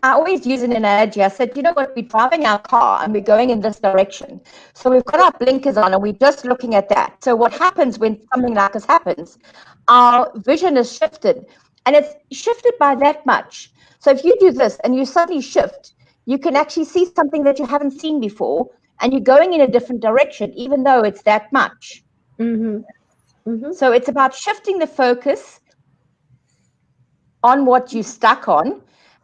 always use an analogy. I said, what, we're driving our car and we're going in this direction. So we've got our blinkers on and we're just looking at that. So what happens when something like this happens? Our vision is shifted, and it's shifted by that much. So if you do this and you suddenly shift, you can actually see something that you haven't seen before, and you're going in a different direction, even though it's that much. Mm-hmm. Mm-hmm. So it's about shifting the focus on what you're stuck on,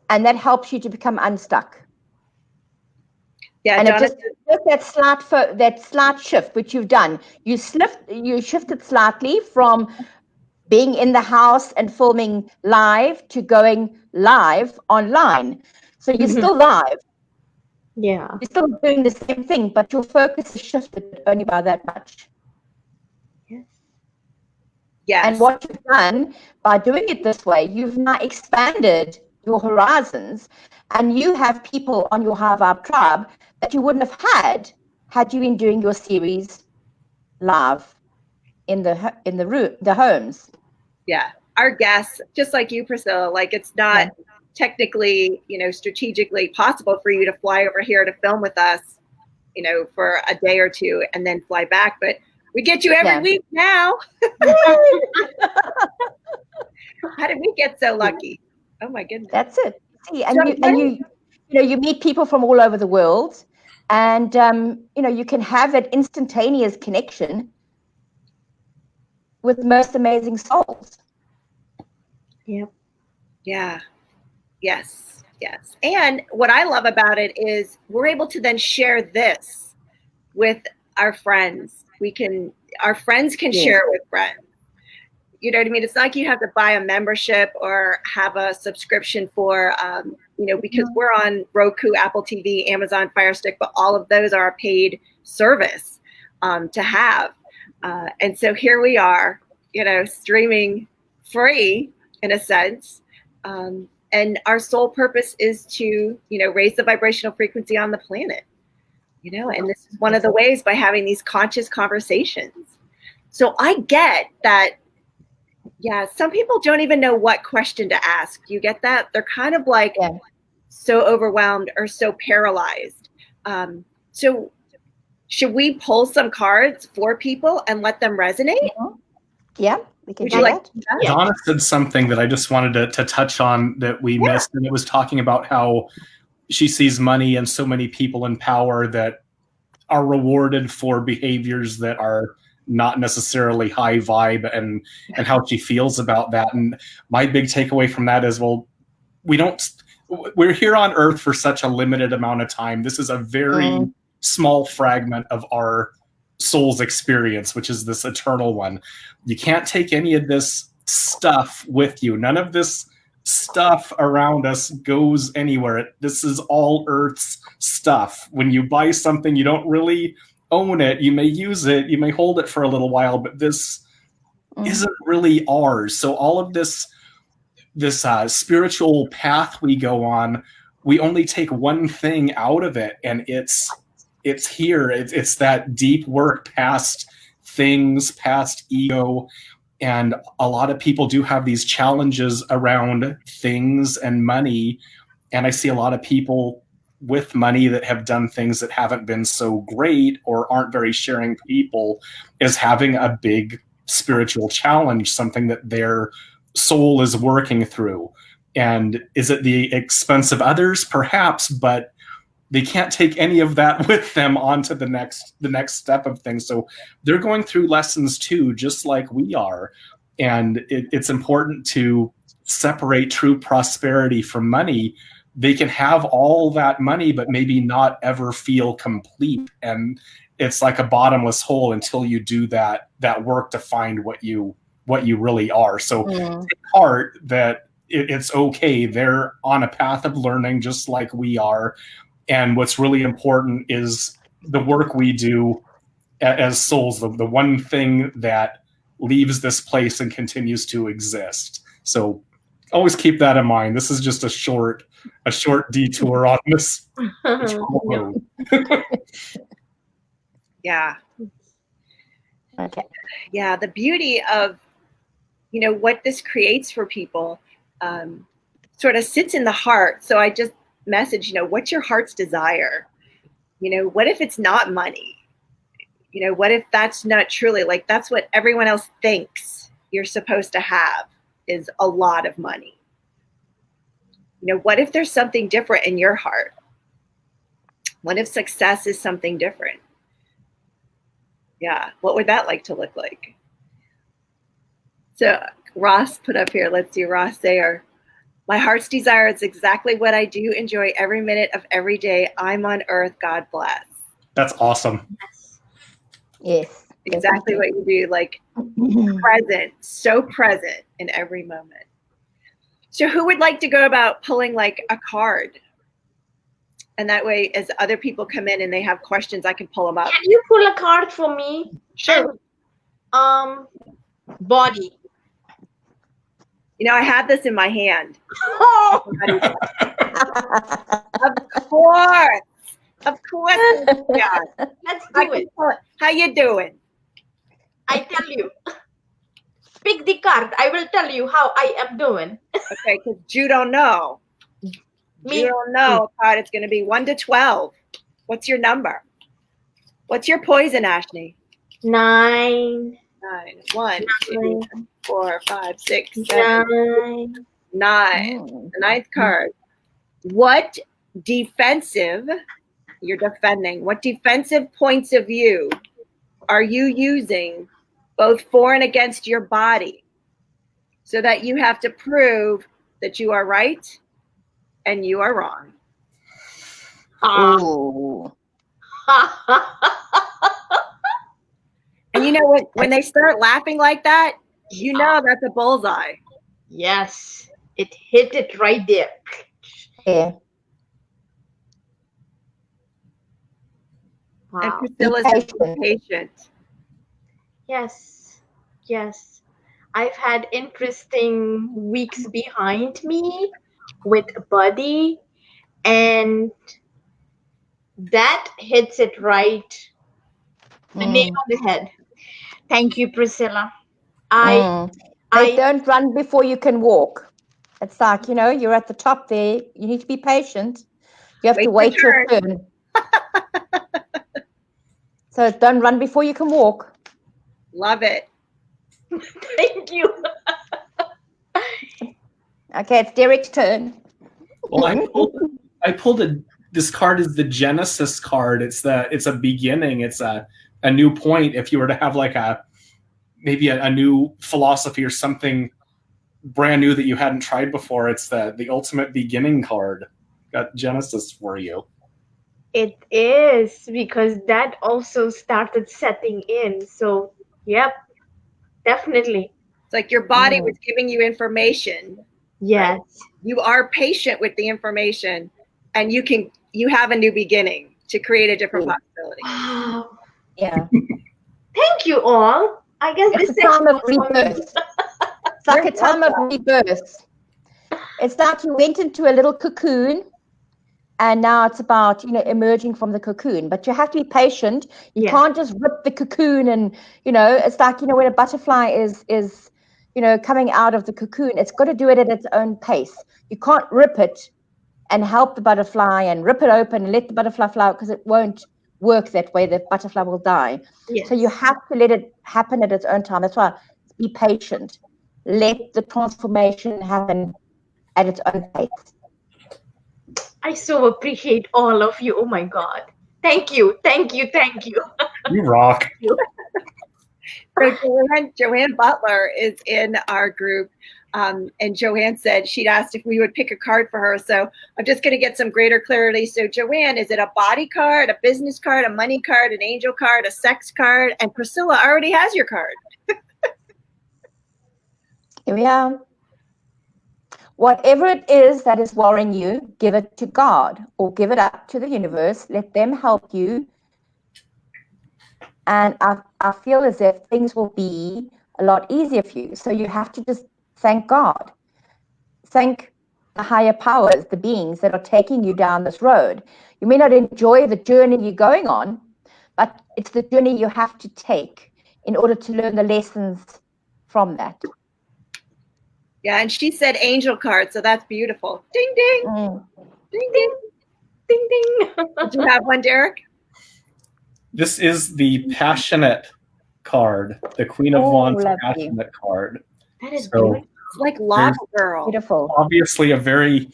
and that helps you to become unstuck. Yeah, and Jonathan, it's just that slight shift which you've done. You shifted slightly from being in the house and filming live to going live online. So you're still live. Yeah. You're still doing the same thing, but your focus is shifted only by that much. yes. And what you've done by doing it this way, you've now expanded your horizons, and you have people on your High Vibe Tribe that you wouldn't have had you been doing your series live in the homes. Yeah, our guests, just like you, Priscilla, like it's not technically, strategically possible for you to fly over here to film with us, for a day or two and then fly back, but we get you every week now. How did we get so lucky? Oh my goodness. That's it. See, you meet people from all over the world, and you can have that instantaneous connection with the most amazing souls. Yep. Yeah. Yes. Yes. And what I love about it is we're able to then share this with our friends. Our friends can share it with friends. You know what I mean? It's not like you have to buy a membership or have a subscription for, because we're on Roku, Apple TV, Amazon Fire Stick, but all of those are a paid service to have. And so here we are, streaming free in a sense. And our sole purpose is to, raise the vibrational frequency on the planet, and this is one of the ways by having these conscious conversations. So I get that. Yeah, some people don't even know what question to ask. You get that? They're kind of like so overwhelmed or so paralyzed. So should we pull some cards for people and let them resonate? Yeah, we can Would do you that. like to do that? Donna said something that I just wanted to touch on that we missed, and it was talking about how she sees money and so many people in power that are rewarded for behaviors that are not necessarily high vibe, and how she feels about that. And my big takeaway from that is, well, we're here on Earth for such a limited amount of time. This is a very small fragment of our soul's experience, which is this eternal one. You can't take any of this stuff with you. None of this stuff around us goes anywhere. This is all Earth's stuff. When you buy something, you don't really own it. You may use it, you may hold it for a little while, but this isn't really ours. So all of this spiritual path we go on, we only take one thing out of it, and it's here. It's that deep work past things, past ego. And a lot of people do have these challenges around things and money. And I see a lot of people with money that have done things that haven't been so great or aren't very sharing people as having a big spiritual challenge, something that their soul is working through. And is it the expense of others? Perhaps, but they can't take any of that with them onto the next step of things. So they're going through lessons too, just like we are. And it's important to separate true prosperity from money. They can have all that money, but maybe not ever feel complete. And it's like a bottomless hole until you do that work to find what you really are. So take heart that it's okay. They're on a path of learning just like we are. And what's really important is the work we do as souls, the one thing that leaves this place and continues to exist. So always keep that in mind. This is just a short detour on this road. Yeah. Okay. Yeah, the beauty of what this creates for people sort of sits in the heart. So I just message, what's your heart's desire? What if it's not money? What if that's not truly, like, that's what everyone else thinks you're supposed to have, is a lot of money? What if there's something different in your heart? What if success is something different? Yeah, what would that like to look like? So Ross put up here, let's do Ross Sayer. My heart's desire is exactly what I do enjoy every minute of every day. I'm on earth, God bless. That's awesome. Yes. Exactly what you do, like present, so present in every moment. So who would like to go about pulling like a card? And that way, as other people come in and they have questions, I can pull them up. Can you pull a card for me? Sure. Body. I have this in my hand. Oh, Of course. Yeah. let's do it. How you doing? I tell you. Pick the card. I will tell you how I am doing. Okay, because you don't know. You don't know how it's going to be 1 to 12. What's your number? What's your poison, Ashley? 9. 9. 1, 2, 4, 5, 6, 7, 9. 9. The ninth card. what defensive, you're defending, what defensive points of view are you using both for and against your body so that you have to prove that you are right and you are wrong? Ooh. And you know, when they start laughing like that, you know that's a bullseye. Yes, it hit it right there. Yeah. And Wow. Priscilla's patient. patient. Yes, yes. I've had interesting weeks behind me with Buddy, and that hits it right, the nail on the head. Thank you, Priscilla. They I don't run before you can walk. It's like, you're at the top there. You need to be patient. You have to wait your turn. So don't run before you can walk. Love it. thank you. Okay, it's Derek's turn. Well, I pulled this card is the Genesis card. It's a beginning. It's a new point. If you were to have like maybe a new philosophy or something brand new that you hadn't tried before, it's the ultimate beginning card. Got Genesis for you. It is, because that also started setting in. So, yep, definitely. It's like your body was giving you information. Yes. Right? You are patient with the information, and you have a new beginning to create a different possibility. Wow. Yeah. Thank you all. I guess It's this a time of session was rebirth. It's like a time of rebirth. It's like you went into a little cocoon, and now it's about, emerging from the cocoon. But you have to be patient. You can't just rip the cocoon and, it's like, when a butterfly is coming out of the cocoon, it's got to do it at its own pace. You can't rip it and help the butterfly and rip it open and let the butterfly fly, because it won't work that way. The butterfly will die. Yes. So you have to let it happen at its own time. That's why be patient. Let the transformation happen at its own pace. I so appreciate all of you. Oh my God. Thank you. Thank you. Thank you. You rock. So Joanne Butler is in our group. And Joanne said she'd asked if we would pick a card for her. So I'm just going to get some greater clarity. So Joanne, is it a body card, a business card, a money card, an angel card, a sex card? And Priscilla already has your card. Here we are. Whatever it is that is worrying you, give it to God or give it up to the universe. Let them help you. And I feel as if things will be a lot easier for you. So you have to just thank God. Thank the higher powers, the beings that are taking you down this road. You may not enjoy the journey you're going on, but it's the journey you have to take in order to learn the lessons from that. Yeah, and she said angel card, so that's beautiful. Ding, ding. Ding, ding. Ding, ding. Did you have one, Derek? This is the Passionate card, the Queen of Wands Passionate card. That is beautiful. It's like Lava Girl. Beautiful. Obviously a very,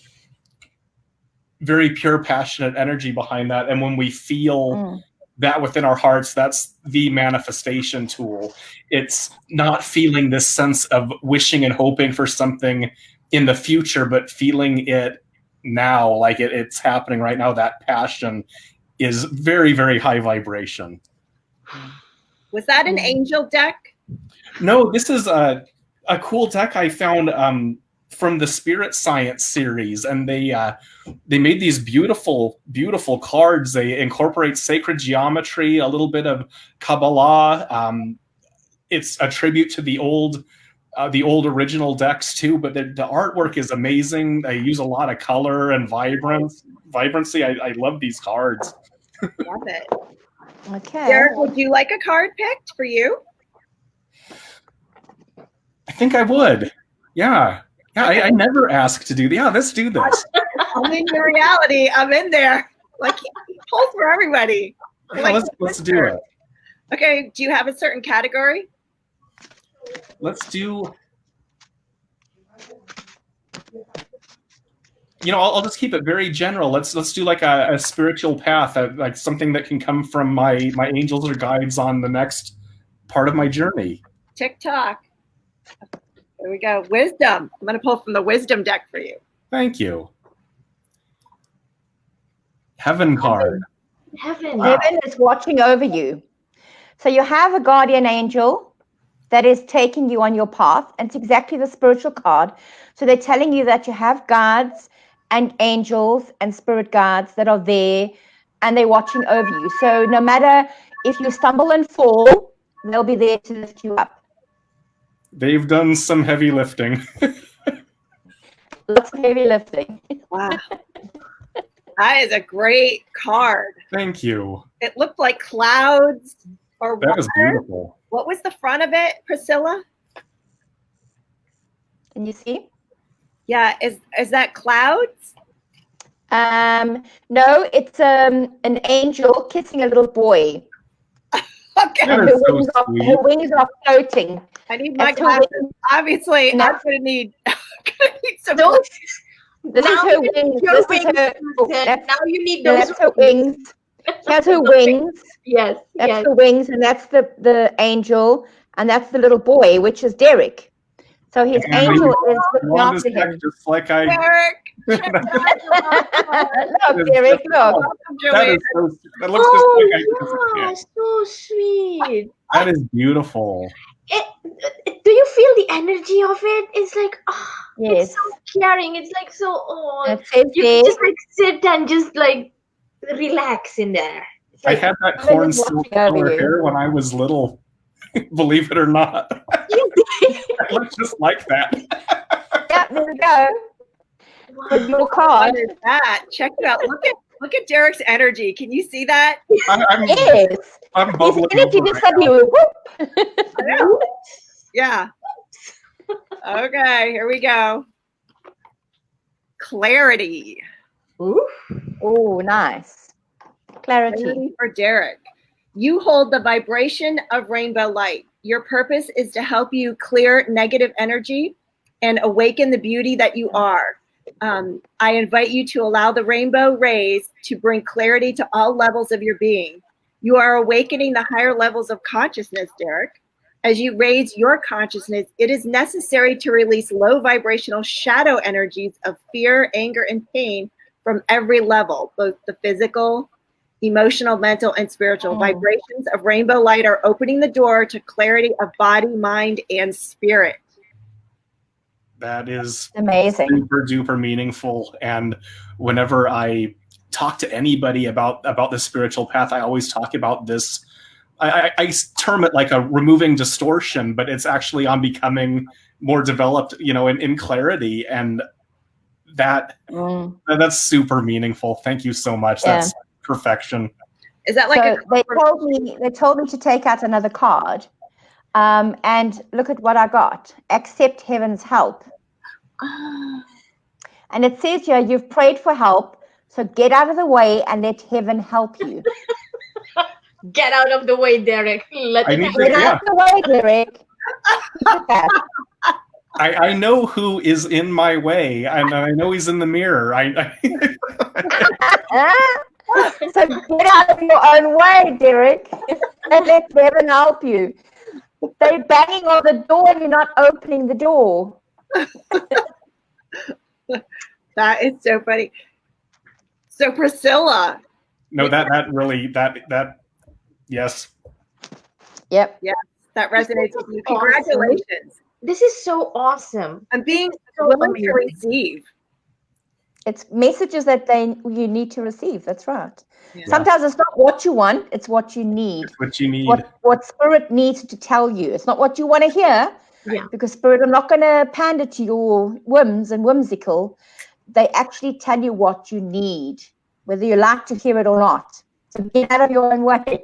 very pure, passionate energy behind that. And when we feel that within our hearts, that's the manifestation tool. It's not feeling this sense of wishing and hoping for something in the future, but feeling it now, like it's happening right now. That passion is very, very high vibration. Was that an angel deck? No, this is a cool deck I found from the Spirit Science series, and they made these beautiful, beautiful cards. They incorporate sacred geometry, a little bit of Kabbalah. It's a tribute to the old original decks too, but the artwork is amazing. They use a lot of color and vibrancy. I love these cards. Love it. Okay. Derek, would you like a card picked for you? I think I would. Yeah. I never ask to do that. Yeah, let's do this. I'm in your reality. I'm in there. Like, he pulls for everybody. Yeah, let's do it. Okay. Do you have a certain category? Let's do. I'll just keep it very general. Let's do like a spiritual path, like something that can come from my angels or guides on the next part of my journey. TikTok. There we go. Wisdom. I'm going to pull from the wisdom deck for you. Thank you. Heaven card. Heaven. Wow. Heaven is watching over you. So you have a guardian angel that is taking you on your path, and it's exactly the spiritual card. So they're telling you that you have guides and angels and spirit guides that are there, and they're watching over you. So no matter if you stumble and fall, they'll be there to lift you up. They've done some heavy lifting. Lots of heavy lifting. Wow. That is a great card. Thank you. It looked like clouds or That water. was beautiful. What was the front of it, Priscilla? Can you see? Yeah, is that clouds? No, it's an angel kissing a little boy. Okay. That And is so sweet. her wings are floating. I need my That's her glasses. wings. Obviously, And I'm that's- gonna need some Those, This now is her you need wings. your This is wings, her. Susan. Now you need those. That's her wings. That's her wings. Yes, That's yes. the wings, and that's the angel, and that's the little boy, which is Derek. So his And angel we- is looking Wand is after him. back just like I. Derek. Look, Derek, look. Welcome, That Joanne. is so. That looks just like I did as a Oh, yeah, kid. so sweet. That is beautiful. Do you feel the energy of it? It's like, oh, Yes. it's so caring. It's like so, oh, And it says you there, can just like sit and just like relax in there. It's I like, had that Heaven corn is silk watching over color you. hair when I was little. Believe it or not, I look just like that. yeah, there we go. With your What card. is that? Check it out. Look at Derek's energy. Can you see that? I'm Yes. I'm His bubbling energy over just right now. suddenly whoop. Yeah. Okay, here we go. Clarity. ooh, Oh, nice. Clarity. Clarity for Derek. You hold the vibration of rainbow light. Your purpose is to help you clear negative energy and awaken the beauty that you are. I invite you to allow the rainbow rays to bring clarity to all levels of your being. You are awakening the higher levels of consciousness, Derek. As you raise your consciousness, it is necessary to release low vibrational shadow energies of fear, anger, and pain from every level, both the physical, emotional, mental, and spiritual. Vibrations of rainbow light are opening the door to clarity of body, mind, and spirit. That is Amazing. super duper meaningful. And whenever I talk to anybody about the spiritual path, I always talk about this. I term it like a removing distortion, but it's actually on becoming more developed, in clarity. And that's super meaningful. Thank you so much. Yeah. That's perfection. Is that like So they told me to take out another card, and look at what I got. Accept heaven's help. And it says here, you've prayed for help, so get out of the way and let heaven help you. get out of the way, Derek. Let I it need happen. Get out of the way, Derek. Look at that. I know who is in my way, and I know he's in the mirror. So get out of your own way, Derek, and let heaven help you. They're banging on the door and you're not opening the door. That is so funny. So Priscilla, No, that really yes. Yep. that resonates with you. Awesome. Congratulations. This is so awesome. I'm being So willing to amazing. receive. It's messages that you need to receive. That's right. Yeah. Sometimes it's not what you want, it's what you need. It's what you need. What spirit needs to tell you. It's not what you want to hear. Yeah. Because spirit are not going to pander to your whims and whimsical. They actually tell you what you need, whether you like to hear it or not. So get out of your own way.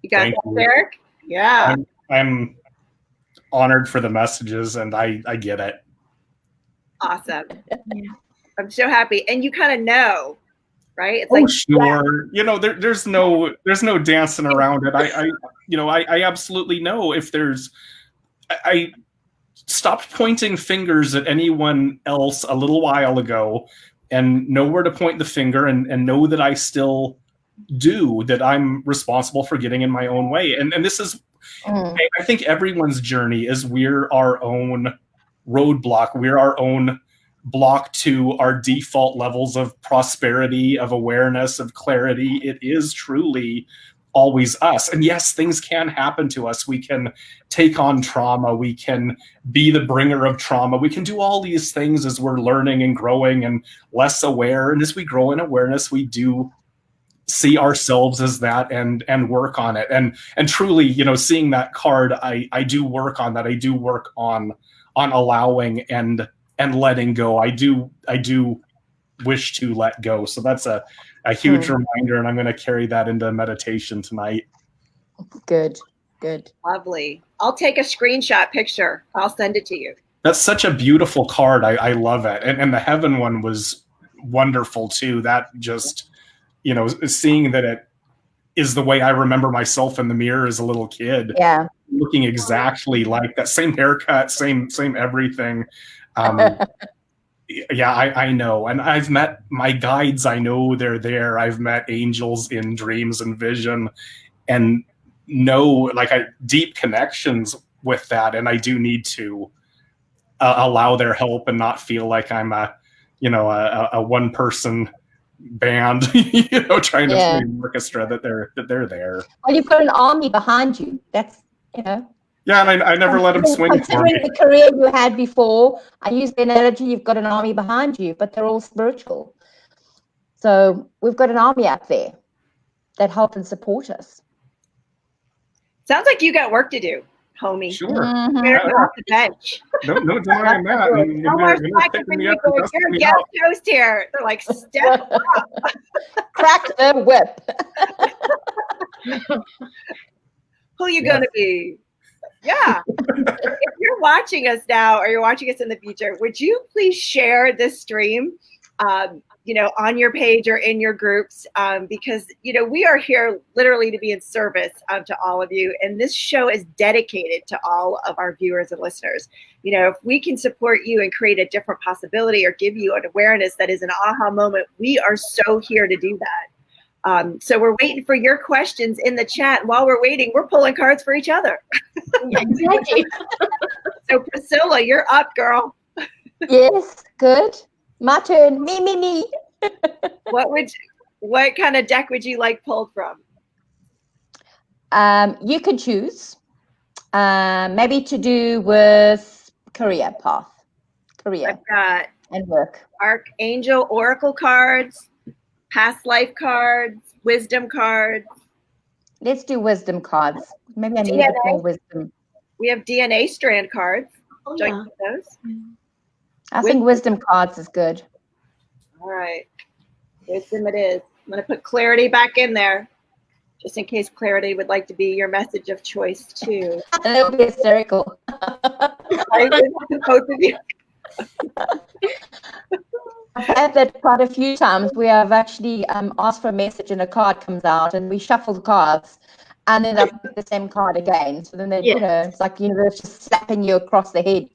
You got Thank that, you. Derek? Yeah. I'm honored for the messages, and I get it. Awesome. I'm so happy. And you kind of know, right? It's Oh, like, sure. There's no dancing around it. I absolutely know if there's. stopped pointing fingers at anyone else a little while ago, and know where to point the finger, and know that I still do, that I'm responsible for getting in my own way. And this is, I think everyone's journey is we're our own roadblock. We're our own block to our default levels of prosperity, of awareness, of clarity. It is truly always us. And yes, things can happen to us. We can take on trauma. We can be the bringer of trauma. We can do all these things as we're learning and growing and less aware. And as we grow in awareness, we do see ourselves as that, and work on it. And truly, seeing that card, I do work on that. I do work on allowing and letting go. I do wish to let go. So that's a huge reminder, and I'm going to carry that into meditation tonight. Good. Lovely. I'll take a screenshot picture. I'll send it to you. That's such a beautiful card. I love it. And the heaven one was wonderful too. That just, seeing that it is the way I remember myself in the mirror as a little kid. Yeah. Looking exactly like that, same haircut, same everything. Yeah, I know. And I've met my guides. I know they're there. I've met angels in dreams and vision, and know deep connections with that. And I do need to allow their help and not feel like I'm a one person band, trying to play an orchestra, that they're there. Well, you've got an army behind you. That's, Yeah, and I never let them swing for me. Considering the career you had before, I use the analogy, you've got an army behind you, but they're all spiritual. So we've got an army up there that help and support us. Sounds like you got work to do, homie. Sure. Mm-hmm. You're off the bench. No denying that. No more slacking when you go, you're a guest host here. They're like, step up. Crack the whip. Who you going to be? Yeah. If you're watching us now, or you're watching us in the future, would you please share this stream, on your page or in your groups? Because, we are here literally to be in service to all of you. And this show is dedicated to all of our viewers and listeners. If we can support you and create a different possibility, or give you an awareness that is an aha moment, we are so here to do that. So we're waiting for your questions in the chat. While we're waiting, we're pulling cards for each other. Exactly. So Priscilla, you're up, girl. Yes, good. My turn. Me. What kind of deck would you like pulled from? You can choose. Maybe to do with career path. I've got and work. Archangel Oracle cards, past life cards, wisdom cards. Let's do wisdom cards. Maybe I need a bit more wisdom. We have DNA strand cards. Oh, Do I yeah. keep those? I think wisdom cards is good. All right. Wisdom it is. I'm going to put clarity back in there, just in case clarity would like to be your message of choice too. That would be hysterical. Both of you. I've had that quite a few times where I've actually asked for a message and a card comes out and we shuffle the cards and then I pick the same card again. So then they, it's like universe just slapping you across the head,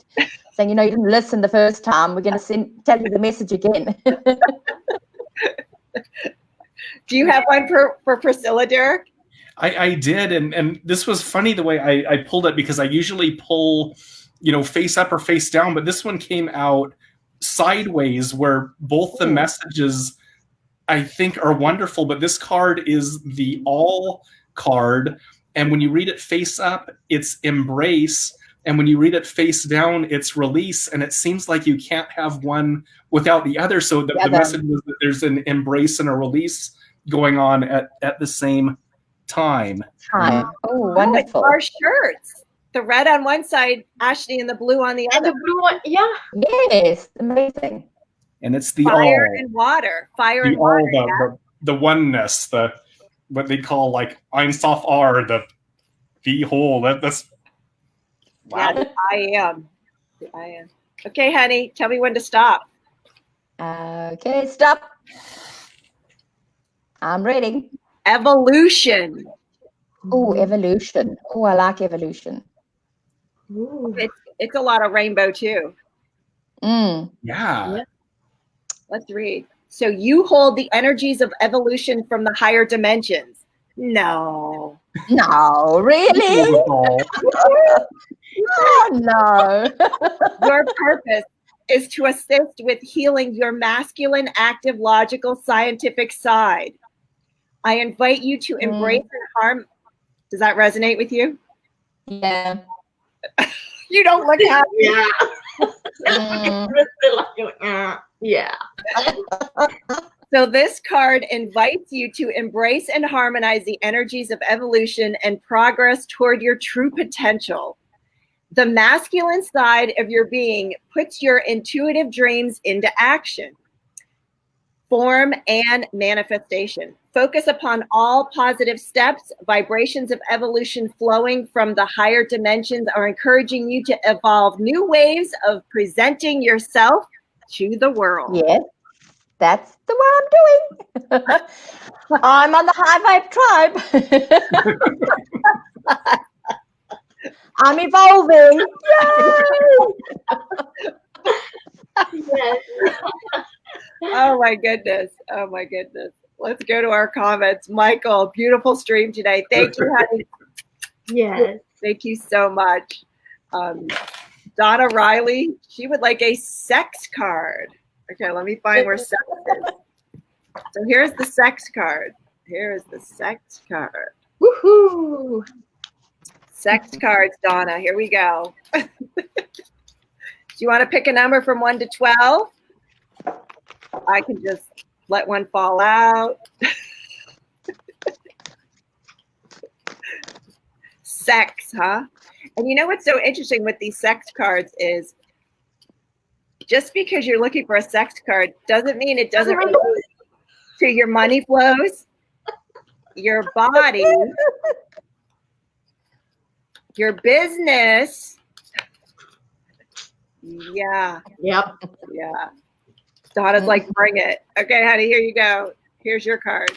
saying, you didn't listen the first time. We're going to tell you the message again. Do you have one for Priscilla, Derek? I did, and this was funny the way I pulled it, because I usually pull, face up or face down, but this one came out sideways, where both the messages I think are wonderful, but this card is the all card, and when you read it face up, it's embrace, and when you read it face down, it's release, and it seems like you can't have one without the other. So the message was that there's an embrace and a release going on at the same time. Oh, wonderful. It's our shirts. The red on one side, Ashley, and the blue on the other. And the blue one, yeah. Yes, amazing. And it's the fire all. and water. Fire the and water. all, the oneness, what they call like Ein Sof R, the whole. That's wow. Yeah, I am. Okay, honey, tell me when to stop. Okay, stop. I'm ready. Evolution. Oh, evolution. Oh, I like evolution. Ooh. It's a lot of rainbow too. Mm. Yeah. Let's read. So you hold the energies of evolution from the higher dimensions. No. No, really? Oh, no. Your purpose is to assist with healing your masculine, active, logical, scientific side. I invite you to embrace and harm. Does that resonate with you? Yeah. You don't look happy. Yeah. Mm. Yeah. So this card invites you to embrace and harmonize the energies of evolution and progress toward your true potential. The masculine side of your being puts your intuitive dreams into action, form, and manifestation. Focus upon all positive steps. Vibrations of evolution flowing from the higher dimensions are encouraging you to evolve new ways of presenting yourself to the world. Yes, that's the what I'm doing. I'm on the high vibe tribe. I'm evolving. Yay! Yes. Oh my goodness. Oh my goodness. Let's go to our comments. Michael, beautiful stream today. Thank you, honey. Yes. Thank you so much. Donna Riley, she would like a sex card. Okay, let me find where sex is. So here's the sex card. Here's the sex card. Woohoo! Sex cards, Donna. Here we go. Do you want to pick a number from 1 to 12? I can just let one fall out. Sex, huh? And you know what's so interesting with these sex cards is just because you're looking for a sex card doesn't mean it doesn't relate to your money flows, your body, your business. Yeah. Yep. Yeah. Donna's like, bring it. Okay, honey, here you go. Here's your card.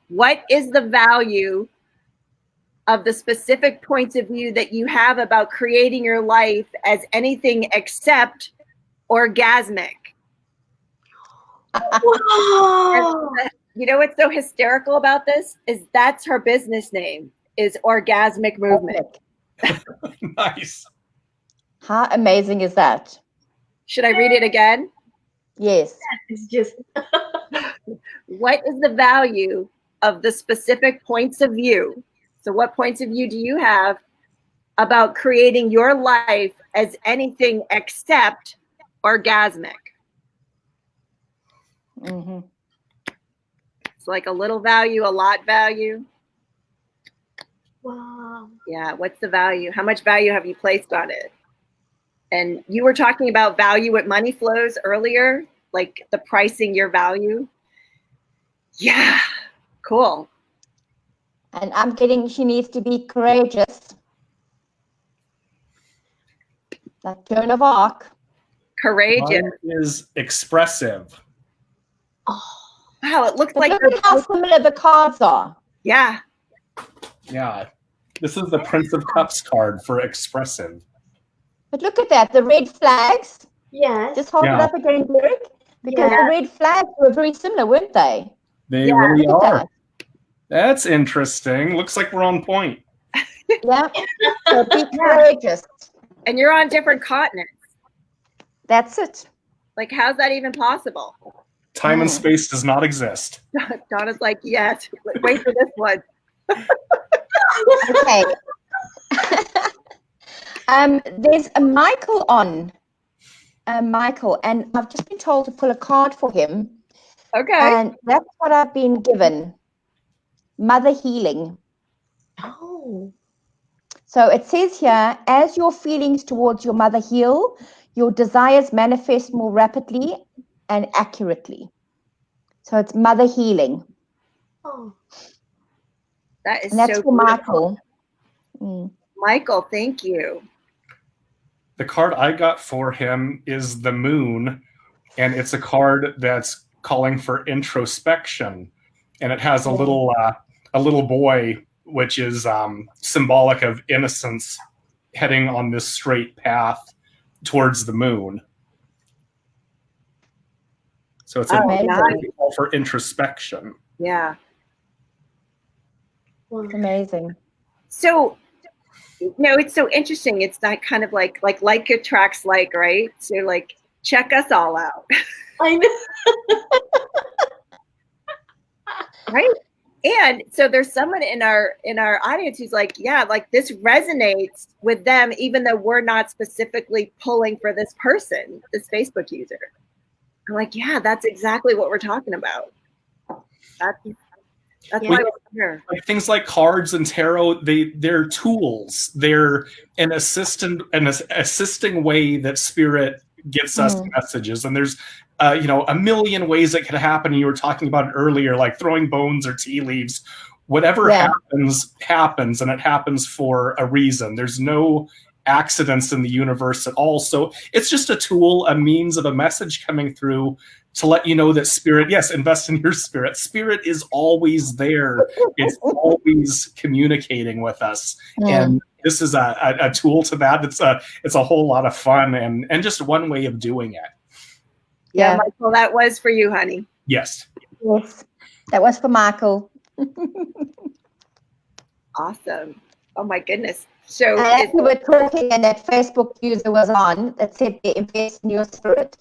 What is the value of the specific points of view that you have about creating your life as anything except orgasmic? Wow. You know what's so hysterical about this is that's her business name is Orgasmic Movement. Nice. How amazing is that? Should I read it again? Yes. It's just What is the value of the specific points of view? So what points of view do you have about creating your life as anything except orgasmic? Mm-hmm. It's like a little value, a lot value. wow. Yeah, what's the value? How much value have you placed on it? And you were talking about value with money flows earlier, like the pricing your value. Yeah, cool. And I'm getting she needs to be courageous. Like Joan of Arc. Courageous. Mine is expressive. Wow, it looks But like look at how similar the cards are. yeah. Yeah. This is the Prince of Cups card for expressive. But look at that, the red flags. Yes. Just hold it Yeah. up again, Derek. Because Yeah. the red flags were very similar, weren't they? They Yeah, really Look at are. that. That's interesting. Looks like we're on point. Yeah. So be courageous. And you're on different continents. That's it. Like, how's that even possible? Time and space does not exist. Donna's like, yes, wait for this one. Okay. There's a Michael on. Michael, and I've just been told to pull a card for him. Okay. And that's what I've been given. Mother healing. Oh. So it says here, as your feelings towards your mother heal, your desires manifest more rapidly and accurately. So it's mother healing. Oh. That is And that's so for beautiful. Michael. Michael, thank you. The card I got for him is the Moon, and it's a card that's calling for introspection, and it has a little boy, which is symbolic of innocence heading on this straight path towards the moon. So it's a call for introspection. Yeah. It's amazing. So, it's so interesting. It's not kind of like attracts like, right? So like, check us all out. I know. Right. And so there's someone in our audience who's like, yeah, like this resonates with them, even though we're not specifically pulling for this person, this Facebook user. I'm like, yeah, that's exactly what we're talking about. That's why we're here. Like things like cards and tarot, they're tools. They're an assisting way that spirit gets us messages. And there's a million ways it could happen. You were talking about it earlier, like throwing bones or tea leaves. Whatever happens, and it happens for a reason. There's no accidents in the universe at all. So it's just a tool, a means of a message coming through to let you know that spirit, yes, invest in your spirit. Spirit is always there. It's always communicating with us. And this is a tool to that. It's a whole lot of fun and just one way of doing it. Yeah, Michael, that was for you, honey. Yes. Yes, that was for Michael. Awesome. Oh my goodness. So as we were talking and that Facebook user was on, that said they invest in your spirit.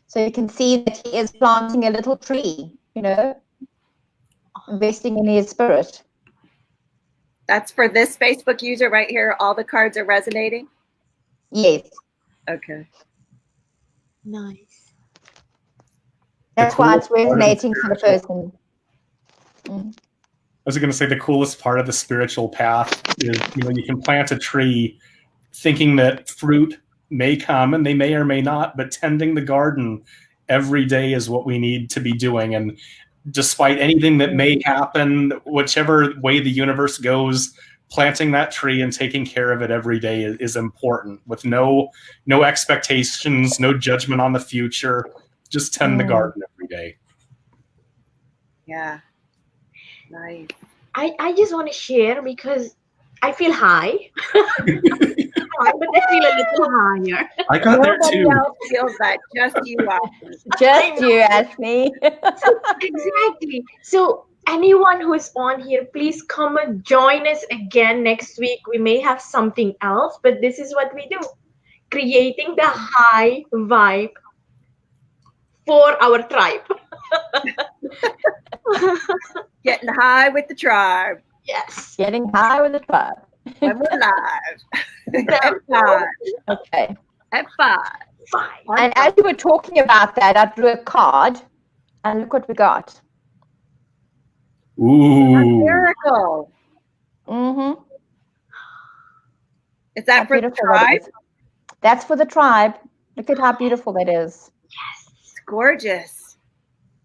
So you can see that he is planting a little tree, investing in his spirit. That's for this Facebook user right here. All the cards are resonating? Yes. Okay. Nice. That's why it's resonating for the person. I was going to say the coolest part of the spiritual path is, you can plant a tree thinking that fruit may come, and they may or may not, but tending the garden every day is what we need to be doing. And despite anything that may happen, whichever way the universe goes, planting that tree and taking care of it every day is important, with no expectations, no judgment on the future. Just tend the garden every day. Yeah. Nice. I just want to share because I feel high. But I feel a little higher. I got there too. Nobody else feels that. Just you, Ashley. Just you, Ashley. Exactly. So anyone who is on here, please come and join us again next week. We may have something else, but this is what we do. Creating the high vibe for our tribe. Getting high with the tribe. Yes. Getting high with the tribe. And we're live. F5. Okay. F5. And as you were talking about that, I drew a card, and look what we got. Ooh. A miracle. Mm-hmm. Is that for the tribe? That's for the tribe. Look at how beautiful that is. Yes. It's gorgeous.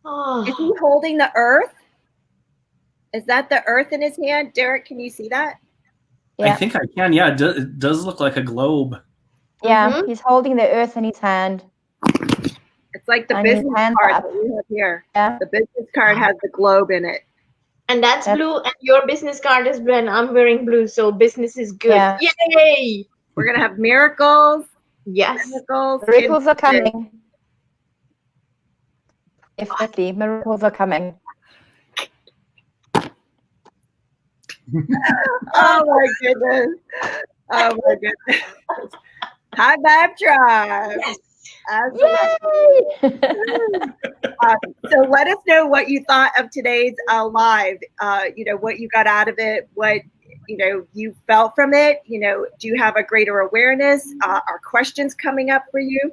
Oh. Is he holding the earth? Is that the earth in his hand? Derek, can you see that? Yeah. I think I can. Yeah, it does look like a globe. Yeah, he's holding the earth in his hand. It's like the And business his hands card up. that we have here. Yeah. The business card has the globe in it. And that's blue, and your business card is blue, and I'm wearing blue, so business is good. Yeah. Yay! We're going to have miracles. Yes. Miracles are coming. Definitely, miracles are coming. Oh my goodness. Oh my goodness. High Vibe Tribe. Yay! So let us know what you thought of today's live. What you got out of it, what you felt from it. Do you have a greater awareness? Are questions coming up for you?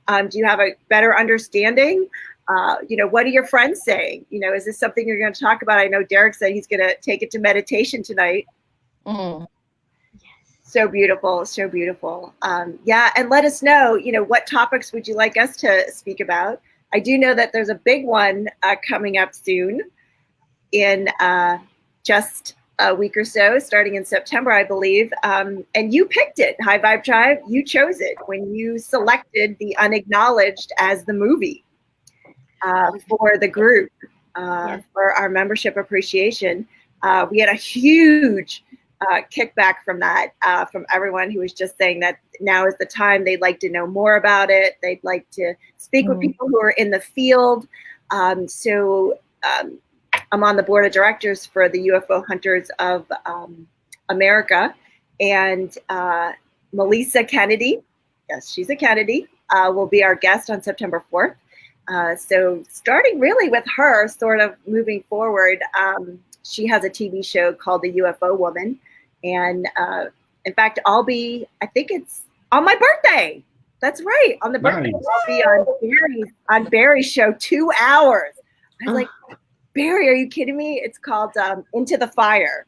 Do you have a better understanding? What are your friends saying? Is this something you're going to talk about? I know Derek said he's going to take it to meditation tonight. So beautiful. So beautiful. And let us know, what topics would you like us to speak about? I do know that there's a big one coming up soon in just a week or so, starting in September, I believe. And you picked it, High Vibe Tribe. You chose it when you selected The Unacknowledged as the movie for the group, for our membership appreciation. We had a huge kickback from that, from everyone who was just saying that now is the time. They'd like to know more about it. They'd like to speak with people who are in the field. So I'm on the board of directors for the UFO Hunters of America, and Melissa Kennedy, yes, she's a Kennedy, will be our guest on September 4th. So starting really with her, sort of moving forward, she has a TV show called The UFO Woman. And in fact, I think it's on my birthday. That's right. On the birthday, I'll be on Barry's show, 2 hours. I was like, Barry, are you kidding me? It's called Into the Fire.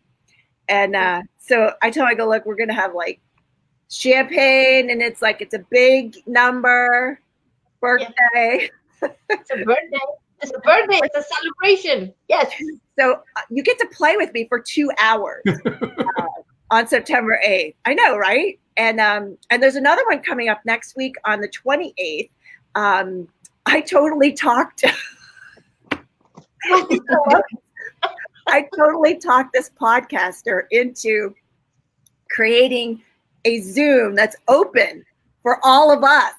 And so I tell him, I go, look, we're going to have like champagne, and it's a big number, birthday. Yeah. It's a birthday. It's a birthday. It's a celebration. Yes. So you get to play with me for 2 hours on September 8th. I know, right? And there's another one coming up next week on the 28th. I totally talked. I totally talked this podcaster into creating a Zoom that's open for all of us.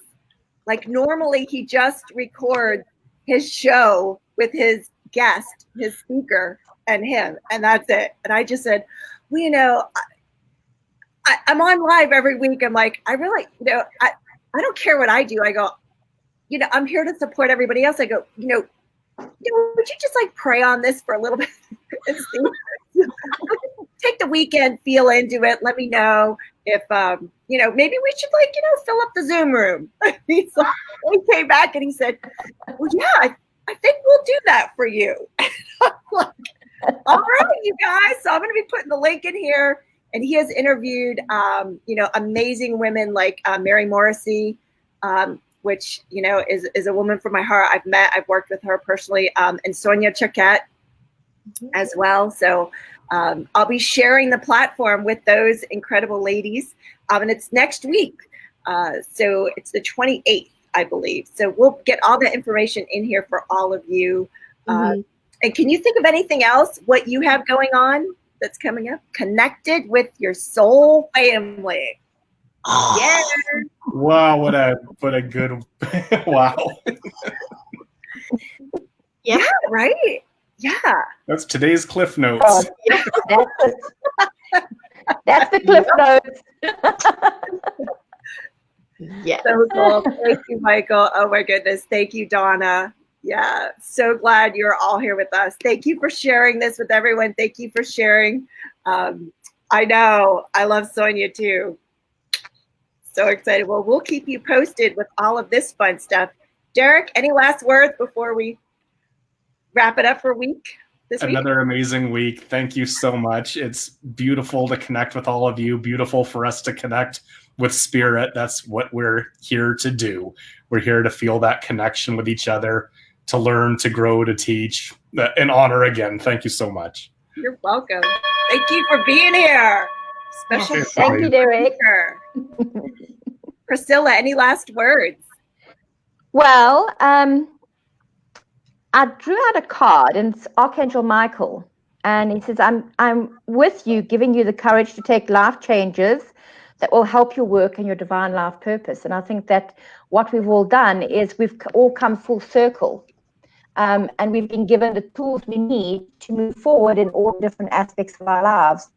Like normally he just records his show with his guest, his speaker, and him, and that's it. And I just said, well, I'm on live every week. I'm like, I really, I don't care what I do. I go, I'm here to support everybody else. I go, would you just like pray on this for a little bit and see? Take the weekend, feel into it. Let me know if, maybe we should fill up the Zoom room. He came back and he said, well, yeah, I think we'll do that for you. I'm like, all right, you guys. So I'm going to be putting the link in here. And he has interviewed, amazing women like Mary Morrissey, which, is a woman from my heart. I've worked with her personally, and Sonia Choquette as well. So I'll be sharing the platform with those incredible ladies. And it's next week. So it's the 28th, I believe. So we'll get all the information in here for all of you. And can you think of anything else, what you have going on that's coming up? Connected with your soul family. Yeah. Wow, what a good wow. Yeah, right. Yeah. That's today's Cliff Notes. That's the Cliff Notes. Yeah. So cool. Thank you, Michael. Oh my goodness. Thank you, Donna. Yeah. So glad you're all here with us. Thank you for sharing this with everyone. Thank you for sharing. I know. I love Sonia too. So excited. Well, we'll keep you posted with all of this fun stuff. Derek, any last words before we wrap it up for Another amazing week. Thank you so much. It's beautiful to connect with all of you. Beautiful for us to connect with spirit. That's what we're here to do. We're here to feel that connection with each other, to learn, to grow, to teach. An honor again. Thank you so much. You're welcome. Thank you for being here. Special thank you, Derek. Priscilla, any last words? Well, I drew out a card, and it's Archangel Michael, and he says, I'm with you, giving you the courage to take life changes that will help your work and your divine life purpose. And I think that what we've all done is we've all come full circle, and we've been given the tools we need to move forward in all different aspects of our lives.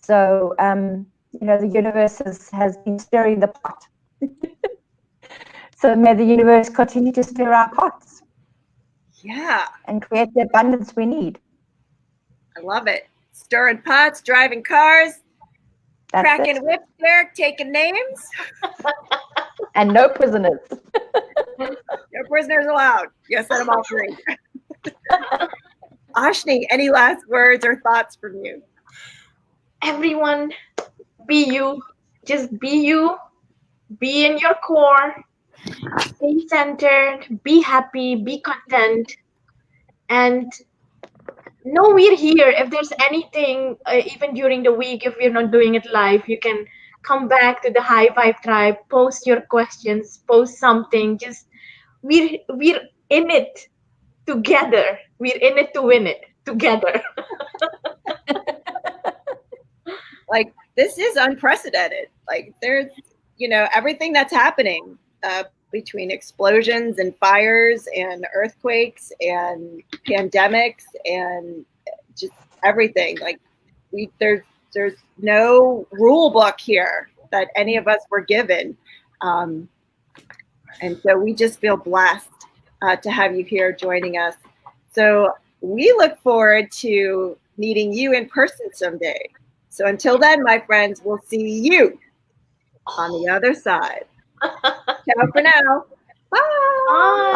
So, the universe has been stirring the pot. So may the universe continue to stir our pots. Yeah. And create the abundance we need. I love it. Stirring pots, driving cars, That's cracking it. whips there, taking names. And no prisoners. No prisoners allowed. Yes, let them all free. Ashni, any last words or thoughts from you? Everyone, be you. Just be you. Be in your core. Stay centered. Be happy. Be content. And know we're here. If there's anything, even during the week, if we're not doing it live, you can come back to the High Vibe Tribe, post your questions, post something. Just we're in it together. We're in it to win it together. like this is unprecedented. Like there's, everything that's happening between explosions and fires and earthquakes and pandemics and just everything. Like there's no rule book here that any of us were given. And so we just feel blessed to have you here joining us. So we look forward to meeting you in person someday. So until then, my friends, we'll see you on the other side. Ciao for now. Bye. Bye.